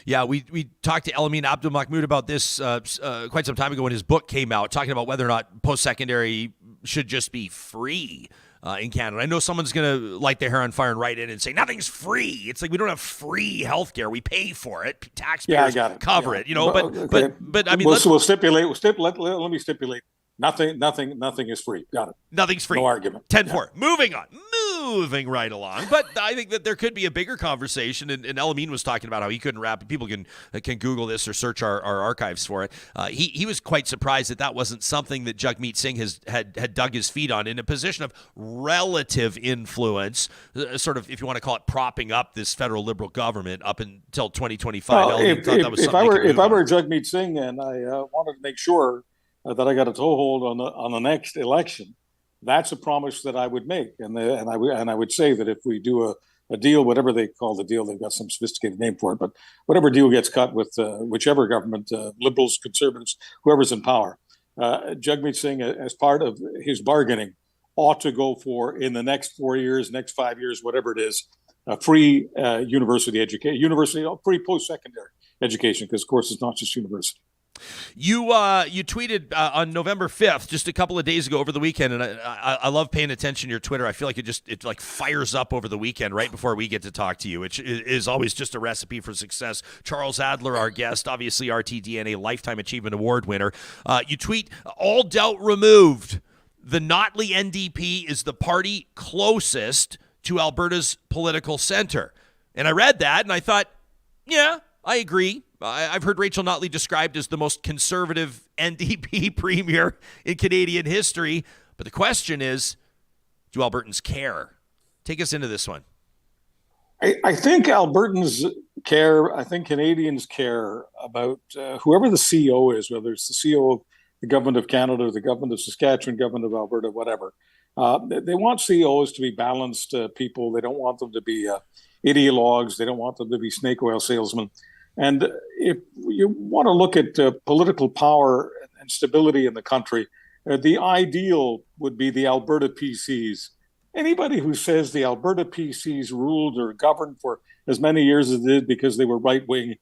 Yeah, we talked to Elamin Abdelmahmoud about this quite some time ago when his book came out, talking about whether or not post-secondary should just be free in Canada. I know someone's going to light their hair on fire and write in and say, nothing's free. It's like we don't have free healthcare. We pay for it. Taxpayers cover it, you know, but I mean, let me stipulate. Nothing is free. Got it. Nothing's free. No argument. 10-4. Moving on. Moving right along. But I think that there could be a bigger conversation, and Elamin was talking about how he couldn't wrap. People can Google this or search our archives for it. He was quite surprised that wasn't something that Jagmeet Singh had dug his feet on in a position of relative influence, sort of, if you want to call it, propping up this federal Liberal government up until 2025. If I were Jagmeet Singh and I wanted to make sure that I got a toehold on the next election, that's a promise that I would make, and I would say that if we do a deal, whatever they call the deal, they've got some sophisticated name for it, but whatever deal gets cut with whichever government, Liberals, Conservatives, whoever's in power, Jagmeet Singh, as part of his bargaining, ought to go for, in the next 4 years, next 5 years, whatever it is, a free university education, free post-secondary education, because of course it's not just university. You tweeted on November 5th, just a couple of days ago over the weekend, and I love paying attention to your Twitter. I feel like it like fires up over the weekend right before we get to talk to you, which is always just a recipe for success. Charles Adler, our guest, obviously RTDNA Lifetime Achievement Award winner. You tweet, all doubt removed. The Notley NDP is the party closest to Alberta's political center. And I read that and I thought, yeah, I agree. I've heard Rachel Notley described as the most conservative NDP premier in Canadian history. But the question is, do Albertans care? Take us into this one. I think Albertans care. I think Canadians care about whoever the CEO is, whether it's the CEO of the Government of Canada, the Government of Saskatchewan, Government of Alberta, whatever. They want CEOs to be balanced people. They don't want them to be ideologues. They don't want them to be snake oil salesmen. And if you want to look at political power and stability in the country, the ideal would be the Alberta PCs. Anybody who says the Alberta PCs ruled or governed for as many years as it did because they were right-wing,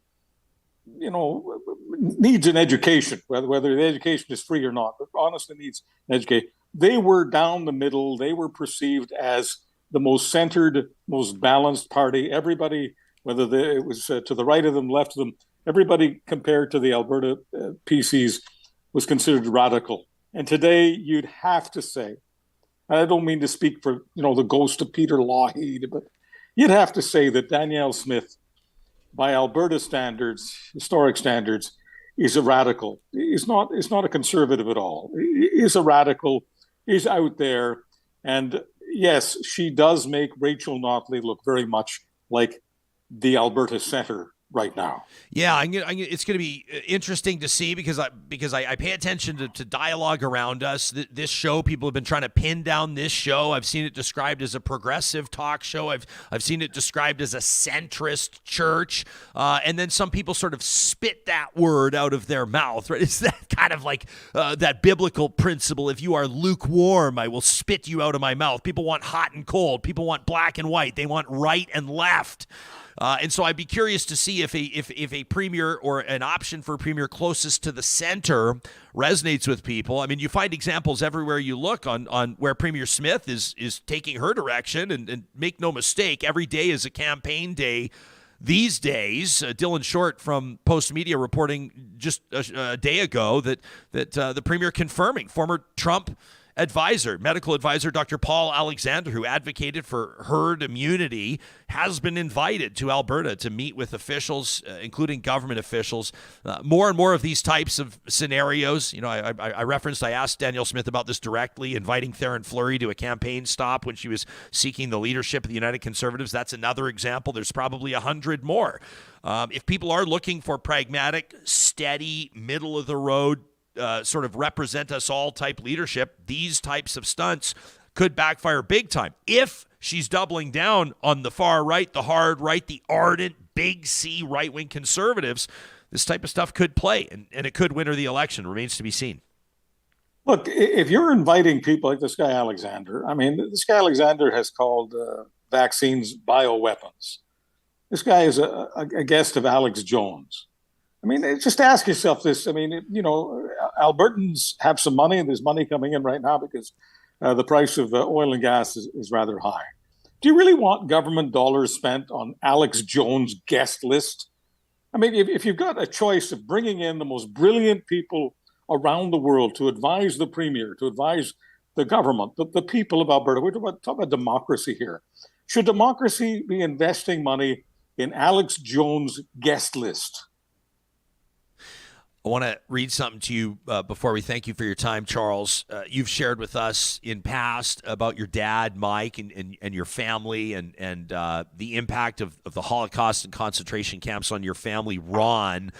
needs an education, whether the education is free or not, but honestly needs an education. They were down the middle. They were perceived as the most centered, most balanced party. Everybody, whether it was to the right of them, left of them, everybody compared to the Alberta PCs was considered radical. And today you'd have to say, and I don't mean to speak for, the ghost of Peter Lougheed, but you'd have to say that Danielle Smith, by Alberta standards, historic standards, is a radical. He's not a conservative at all. He's a radical. He's out there. And yes, she does make Rachel Notley look very much like the Alberta Centre right now. Yeah, it's going to be interesting to see because I pay attention to dialogue around us. This show, people have been trying to pin down this show. I've seen it described as a progressive talk show. I've seen it described as a centrist church. And then some people sort of spit that word out of their mouth, right? It's that kind of like that biblical principle. If you are lukewarm, I will spit you out of my mouth. People want hot and cold. People want black and white. They want right and left. And so I'd be curious to see if a premier or an option for a premier closest to the center resonates with people. I mean, you find examples everywhere you look on where Premier Smith is taking her direction, and make no mistake, every day is a campaign day These days, Dylan Short from Post Media reporting just a day ago that the premier confirming former Trump medical advisor Dr. Paul Alexander, who advocated for herd immunity, has been invited to Alberta to meet with officials, including government officials. More and more of these types of scenarios. I asked Danielle Smith about this directly, inviting Theron Fleury to a campaign stop when she was seeking the leadership of the United Conservatives. That's another example. There's probably 100 more. If people are looking for pragmatic, steady, middle of the road, sort of represent us all type leadership, these types of stunts could backfire big time. If she's doubling down on the far right, the hard right, the ardent, big C right-wing conservatives, this type of stuff could play, and it could win her the election. Remains to be seen. Look, if you're inviting people like this guy Alexander, this guy Alexander has called vaccines bioweapons. This guy is a guest of Alex Jones. Just ask yourself this. Albertans have some money, and there's money coming in right now because the price of oil and gas is rather high. Do you really want government dollars spent on Alex Jones' guest list? If you've got a choice of bringing in the most brilliant people around the world to advise the premier, to advise the government, the people of Alberta, we're talking about democracy here. Should democracy be investing money in Alex Jones' guest list? I want to read something to you before we thank you for your time, Charles. You've shared with us in past about your dad, Mike, and your family and the impact of the Holocaust and concentration camps on your family. Ron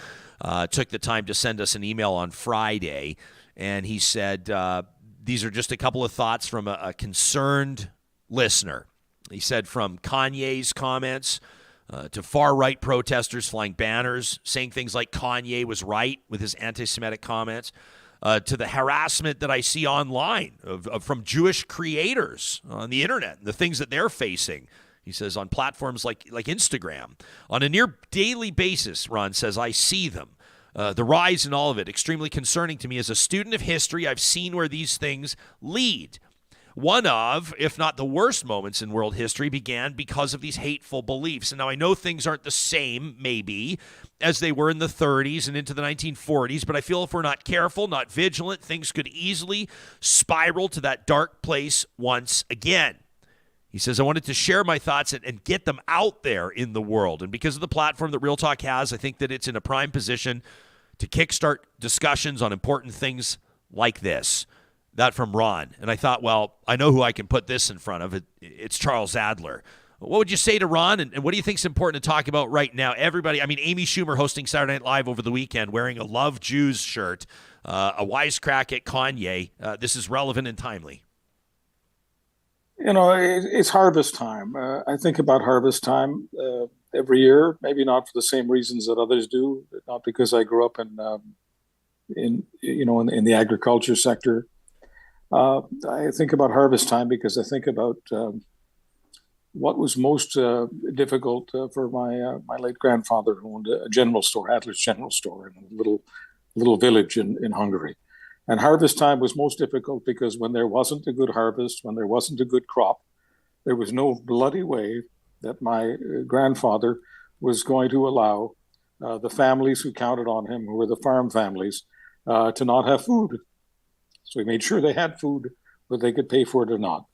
took the time to send us an email on Friday, and he said, these are just a couple of thoughts from a concerned listener. He said, from Kanye's comments to far-right protesters flying banners, saying things like Kanye was right with his anti-Semitic comments, to the harassment that I see online from Jewish creators on the internet and the things that they're facing. He says on platforms like Instagram. On a near daily basis, Ron says, I see them. The rise in all of it, extremely concerning to me. As a student of history, I've seen where these things lead. One of, if not the worst moments in world history began because of these hateful beliefs. And now I know things aren't the same, maybe, as they were in the 30s and into the 1940s, but I feel if we're not careful, not vigilant, things could easily spiral to that dark place once again. He says, I wanted to share my thoughts and get them out there in the world. And because of the platform that Real Talk has, I think that it's in a prime position to kickstart discussions on important things like this. That from Ron. And I thought, well, I know who I can put this in front of. It's Charles Adler. What would you say to Ron? And what do you think is important to talk about right now? Everybody, Amy Schumer hosting Saturday Night Live over the weekend wearing a Love Jews shirt, a wisecrack at Kanye. This is relevant and timely. It's harvest time. I think about harvest time every year, maybe not for the same reasons that others do, not because I grew up in the agriculture sector. I think about harvest time because I think about what was most difficult for my late grandfather, who owned a general store, Adler's General Store, in a little village in Hungary. And harvest time was most difficult because when there wasn't a good harvest, when there wasn't a good crop, there was no bloody way that my grandfather was going to allow the families who counted on him, who were the farm families, to not have food. So he made sure they had food, whether they could pay for it or not.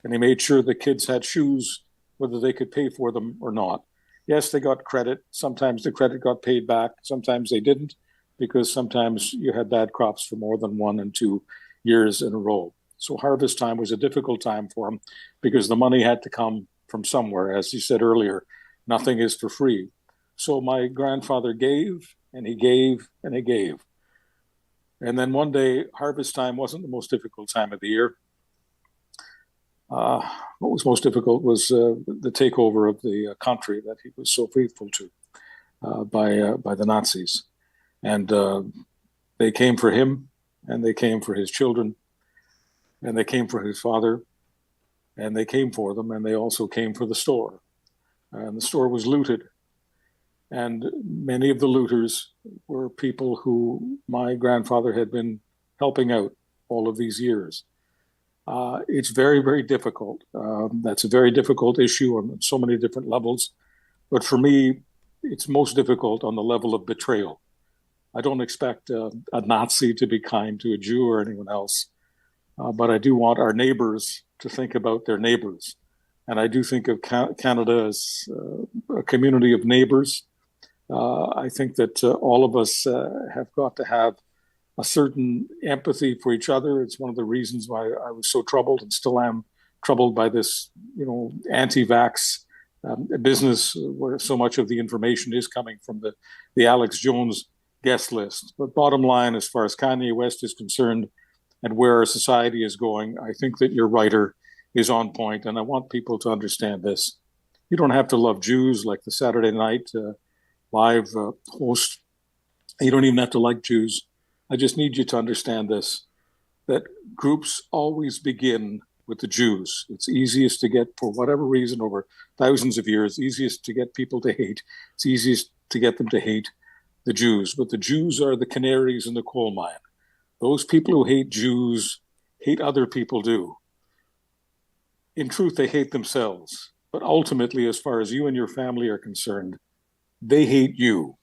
And he made sure the kids had shoes, whether they could pay for them or not. Yes, they got credit. Sometimes the credit got paid back. Sometimes they didn't, because sometimes you had bad crops for more than 1 and 2 years in a row. So harvest time was a difficult time for him because the money had to come from somewhere. As you said earlier, nothing is for free. So my grandfather gave, and he gave, and he gave. And then one day, harvest time wasn't the most difficult time of the year. What was most difficult was the takeover of the country that he was so faithful to by the Nazis. And they came for him, and they came for his children, and they came for his father, and they came for them, and they also came for the store. And the store was looted. And many of the looters were people who my grandfather had been helping out all of these years. It's very, very difficult. That's a very difficult issue on so many different levels. But for me, it's most difficult on the level of betrayal. I don't expect a Nazi to be kind to a Jew or anyone else, but I do want our neighbors to think about their neighbors. And I do think of Canada as a community of neighbors. I think that all of us have got to have a certain empathy for each other. It's one of the reasons why I was so troubled and still am troubled by this, anti-vax business, where so much of the information is coming from the Alex Jones guest list. But bottom line, as far as Kanye West is concerned and where our society is going, I think that your writer is on point, and I want people to understand this. You don't have to love Jews like the Saturday Night Live host. You don't even have to like Jews. I just need you to understand this, that groups always begin with the Jews. It's easiest to get, for whatever reason, over thousands of years, easiest to get people to hate. It's easiest to get them to hate the Jews. But the Jews are the canaries in the coal mine. Those people who hate Jews hate other people too. In truth, they hate themselves. But ultimately, as far as you and your family are concerned, they hate you.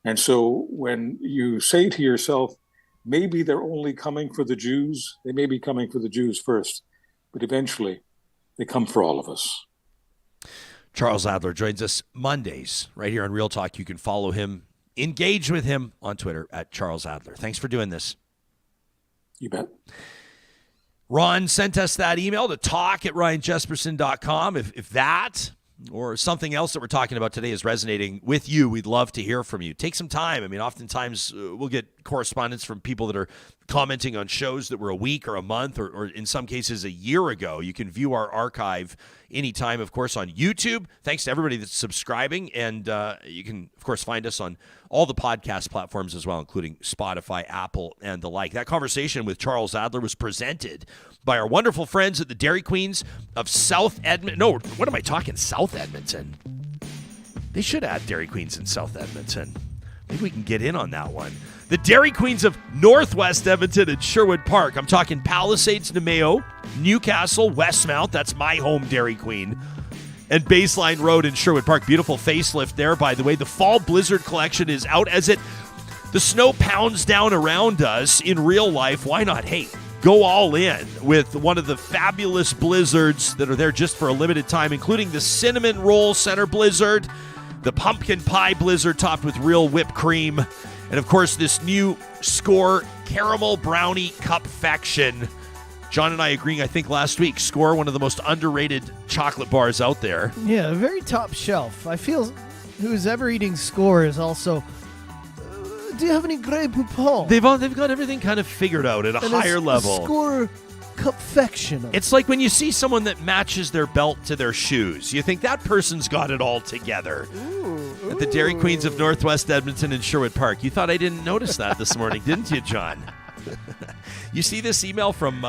And so when you say to yourself, maybe they're only coming for the Jews, they may be coming for the Jews first, but eventually they come for all of us. Charles Adler joins us Mondays right here on Real Talk. You can follow him, engage with him on Twitter at Charles Adler. Thanks for doing this. You bet. Ron sent us that email to talk@ryanjesperson.com. If that or something else that we're talking about today is resonating with you, we'd love to hear from you. Take some time. I mean, oftentimes we'll get correspondence from people that are commenting on shows that were a week or a month or in some cases a year ago. You can view our archive anytime, of course, on YouTube. Thanks to everybody that's subscribing. And you can, of course, find us on all the podcast platforms as well, including Spotify, Apple, and the like. That conversation with Charles Adler was presented by our wonderful friends at the Dairy Queens of South Edmonton. No, what am I talking? South Edmonton. They should add Dairy Queens in South Edmonton. Maybe we can get in on that one. The Dairy Queens of Northwest Edmonton and Sherwood Park. I'm talking Palisades, Nemeo, Newcastle, Westmount. That's my home Dairy Queen. And Baseline Road in Sherwood Park. Beautiful facelift there, by the way. The Fall Blizzard Collection is out as the snow pounds down around us in real life. Why not? Hey, go all in with one of the fabulous blizzards that are there just for a limited time, including the Cinnamon Roll Center Blizzard, the Pumpkin Pie Blizzard topped with real whipped cream, and of course this new Score Caramel Brownie Cupfection. John and I agreeing, I think last week, Score, one of the most underrated chocolate bars out there. Yeah, very top shelf. I feel who's ever eating Score is also, do you have any Grey Poupon? They've got everything kind of figured out at a higher level. Score Cupfection. It's like when you see someone that matches their belt to their shoes. You think that person's got it all together. Ooh. At the Dairy Queens of Northwest Edmonton and Sherwood Park. You thought I didn't notice that this morning, didn't you, John? You see this email from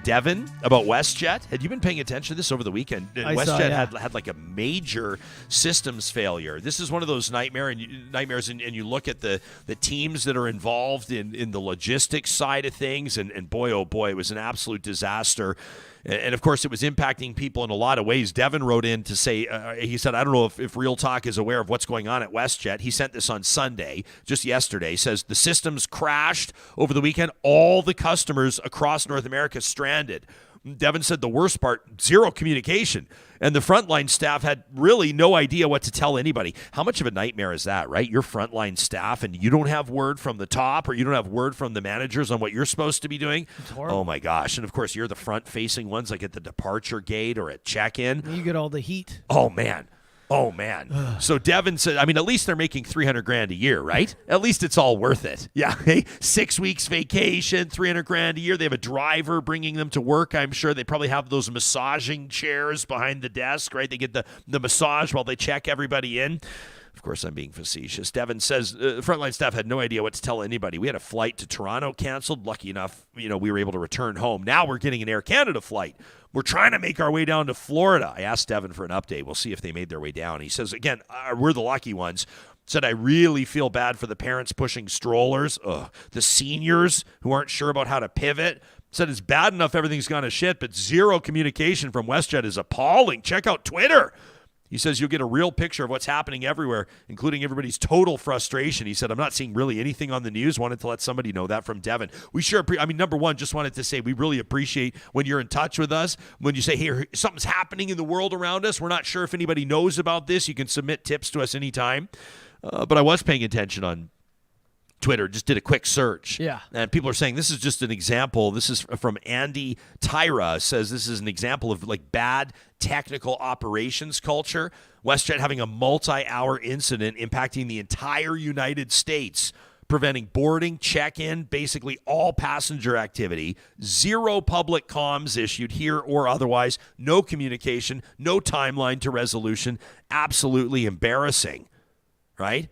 Devin about WestJet? Had you been paying attention to this over the weekend? WestJet had like a major systems failure. This is one of those nightmares, and you look at the teams that are involved in the logistics side of things, and boy, oh boy, it was an absolute disaster. And, of course, it was impacting people in a lot of ways. Devin wrote in to say, he said, I don't know if Real Talk is aware of what's going on at WestJet. He sent this on Sunday, just yesterday. He says, the systems crashed over the weekend. All the customers across North America stranded. Devin said the worst part, zero communication. And the frontline staff had really no idea what to tell anybody. How much of a nightmare is that, right? Your frontline staff and you don't have word from the top or you don't have word from the managers on what you're supposed to be doing. Oh, my gosh. And, of course, you're the front-facing ones like at the departure gate or at check-in. You get all the heat. Oh, man. So Devin said, I mean, at least they're making $300,000 a year, right? At least it's all worth it. Yeah. Hey, 6 weeks vacation, $300,000 a year. They have a driver bringing them to work. I'm sure they probably have those massaging chairs behind the desk, right? They get the massage while they check everybody in. Of course, I'm being facetious. Devin says frontline staff had no idea what to tell anybody. We had a flight to Toronto canceled. Lucky enough, we were able to return home. Now we're getting an Air Canada flight. We're trying to make our way down to Florida. I asked Devin for an update. We'll see if they made their way down. He says, again, we're the lucky ones. Said, I really feel bad for the parents pushing strollers. The seniors who aren't sure about how to pivot. Said it's bad enough everything's gone to shit, but zero communication from WestJet is appalling. Check out Twitter. He says you'll get a real picture of what's happening everywhere, including everybody's total frustration. He said, I'm not seeing really anything on the news. Wanted to let somebody know that from Devin. We sure, number one, just wanted to say we really appreciate when you're in touch with us. When you say, hey, something's happening in the world around us. We're not sure if anybody knows about this. You can submit tips to us anytime. But I was paying attention on Twitter, just did a quick search. Yeah. And people are saying this is just an example. This is from Andy Tyra, says this is an example of like bad technical operations culture. WestJet having a multi-hour incident impacting the entire United States, preventing boarding, check-in, basically all passenger activity, zero public comms issued here or otherwise, no communication, no timeline to resolution. Absolutely embarrassing, right?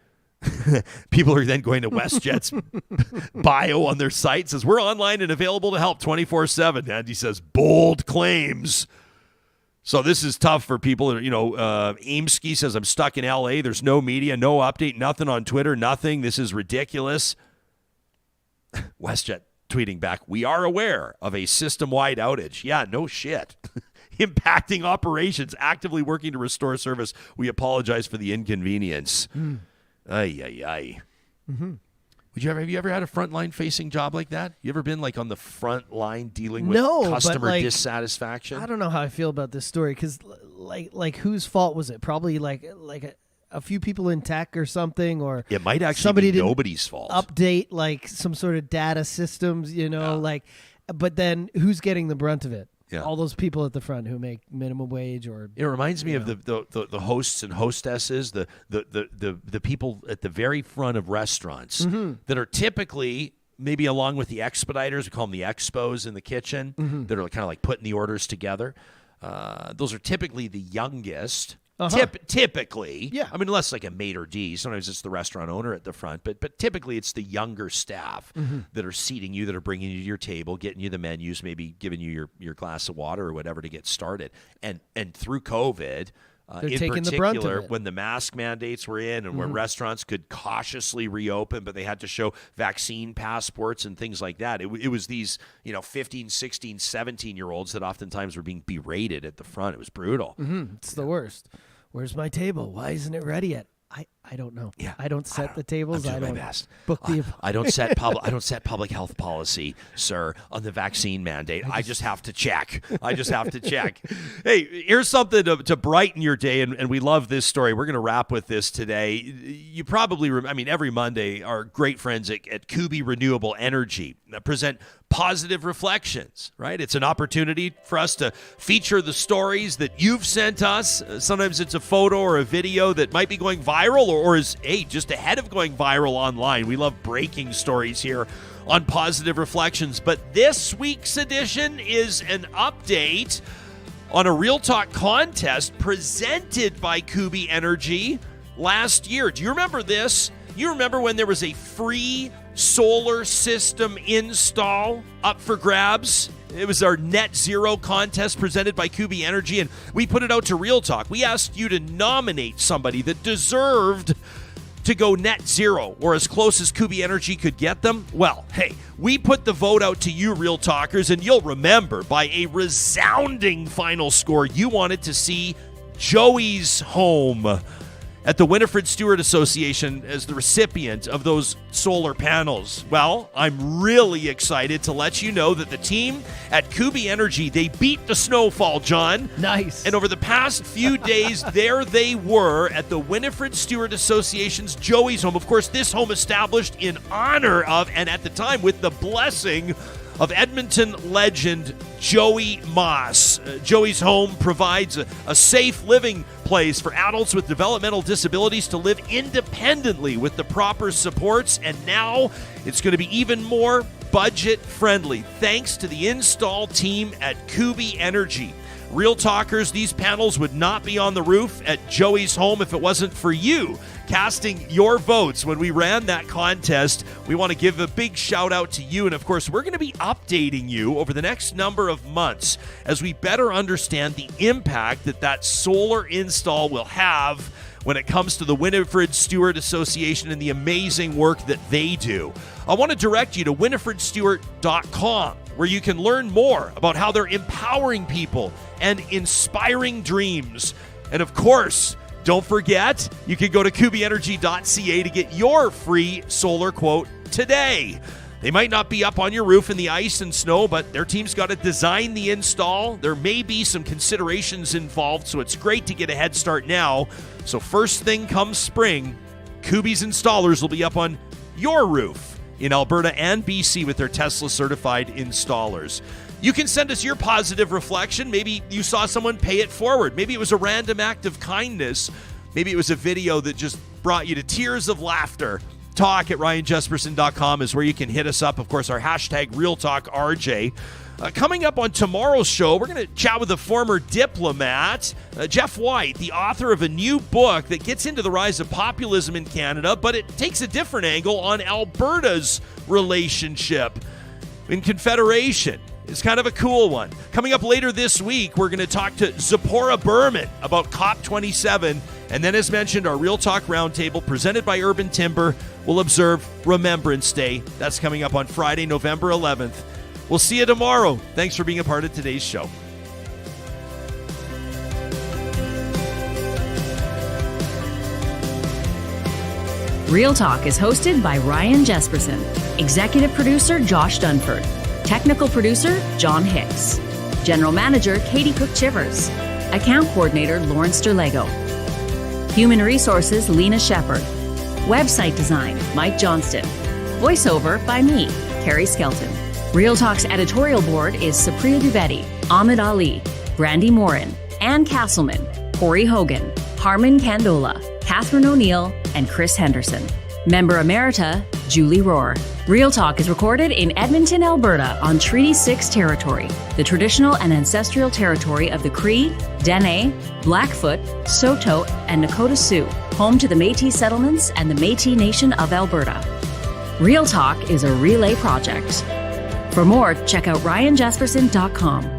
People are then going to WestJet's bio on their site. Says, we're online and available to help 24/7. Andy says, bold claims. So this is tough for people. Aimsky says, I'm stuck in LA. There's no media, no update, nothing on Twitter, nothing. This is ridiculous. WestJet tweeting back, we are aware of a system-wide outage. Yeah, no shit. Impacting operations, actively working to restore service. We apologize for the inconvenience. Ay, ay, ay. Mm-hmm. Have you ever had a frontline facing job like that? You ever been like on the front line dealing with No, customer but, like, dissatisfaction? I don't know how I feel about this story because, like, whose fault was it? Probably like a few people in tech or something, or it might actually somebody be didn't nobody's fault. Update like some sort of data systems, but then who's getting the brunt of it? Yeah. All those people at the front who make minimum wage, or it reminds me of the hosts and hostesses, the people at the very front of restaurants that are typically maybe along with the expediters, we call them the expos in the kitchen, that are kind of like putting the orders together. Those are typically the youngest. Typically, yeah. I mean, unless like a maitre d', sometimes it's the restaurant owner at the front, but typically it's the younger staff that are seating you, that are bringing you to your table, getting you the menus, maybe giving you your glass of water or whatever to get started. And through COVID, they're in taking the brunt of particular, it. when the mask mandates were in and when restaurants could cautiously reopen, but they had to show vaccine passports and things like that. It was these 15, 16, 17-year-olds that oftentimes were being berated at the front. It was brutal. It's the worst. Where's my table? Why isn't it ready yet? I don't know. Yeah, I don't set the tables. I'm I doing don't my best. book the. I don't set public health policy, sir, on the vaccine mandate. I just have to check. Hey, here's something to brighten your day, and we love this story. We're going to wrap with this today. You probably, every Monday, our great friends at Kuby Renewable Energy present Positive Reflections, right? It's an opportunity for us to feature the stories that you've sent us. Sometimes it's a photo or a video that might be going viral or is, just ahead of going viral online. We love breaking stories here on Positive Reflections. But this week's edition is an update on a Real Talk contest presented by Kuby Energy last year. Do you remember this? You remember when there was a free solar system install up for grabs? It was our net zero contest presented by Kuby Energy, and we put it out to Real Talk. We asked you to nominate somebody that deserved to go net zero or as close as Kuby Energy could get them. Well, hey, we put the vote out to you, Real Talkers, and you'll remember by a resounding final score, you wanted to see Joey's home at the Winnifred Stewart Association as the recipient of those solar panels. Well, I'm really excited to let you know that the team at Kuby Energy, they beat the snowfall, John. Nice. And over the past few days, there they were at the Winnifred Stewart Association's Joey's home. Of course, this home established in honor of, and at the time with the blessing of Edmonton legend Joey Moss. Joey's home provides a safe living place for adults with developmental disabilities to live independently with the proper supports, and now it's going to be even more budget-friendly thanks to the install team at Kuby Energy. Real Talkers, these panels would not be on the roof at Joey's home if it wasn't for you casting your votes when we ran that contest. We want to give a big shout out to you, and of course we're going to be updating you over the next number of months as we better understand the impact that solar install will have when it comes to the Winnifred Stewart Association and the amazing work that they do. I want to direct you to winnifredstewart.com, where you can learn more about how they're empowering people and inspiring dreams. And of course, don't forget, you can go to kubyenergy.ca to get your free solar quote today. They might not be up on your roof in the ice and snow, but their team's got to design the install. There may be some considerations involved, so it's great to get a head start now. So first thing comes spring, Kuby's installers will be up on your roof in Alberta and BC with their Tesla-certified installers. You can send us your positive reflection. Maybe you saw someone pay it forward. Maybe it was a random act of kindness. Maybe it was a video that just brought you to tears of laughter. Talk at ryanjesperson.com is where you can hit us up. Of course, our hashtag RealTalkRJ. Coming up on tomorrow's show, we're going to chat with a former diplomat, Jeff White, the author of a new book that gets into the rise of populism in Canada, but it takes a different angle on Alberta's relationship in Confederation. It's kind of a cool one. Coming up later this week, we're going to talk to Zipporah Berman about COP27. And then, as mentioned, our Real Talk Roundtable presented by Urban Timber will observe Remembrance Day. That's coming up on Friday, November 11th. We'll see you tomorrow. Thanks for being a part of today's show. Real Talk is hosted by Ryan Jesperson, executive producer Josh Dunford, technical producer John Hicks, general manager Katie Cook-Chivers, account coordinator Lawrence Derlego, human resources Lena Shepard, website design Mike Johnston, voiceover by me, Carrie Skelton. Real Talk's editorial board is Supriya Dwivedi, Ahmed Ali, Brandy Morin, Ann Castleman, Corey Hogan, Harman Candola, Catherine O'Neill, and Chris Henderson. Member Emerita, Julie Rohr. Real Talk is recorded in Edmonton, Alberta on Treaty 6 territory, the traditional and ancestral territory of the Cree, Dene, Blackfoot, Saulteaux, and Nakota Sioux, home to the Métis settlements and the Métis Nation of Alberta. Real Talk is a relay project. For more, check out ryanjesperson.com.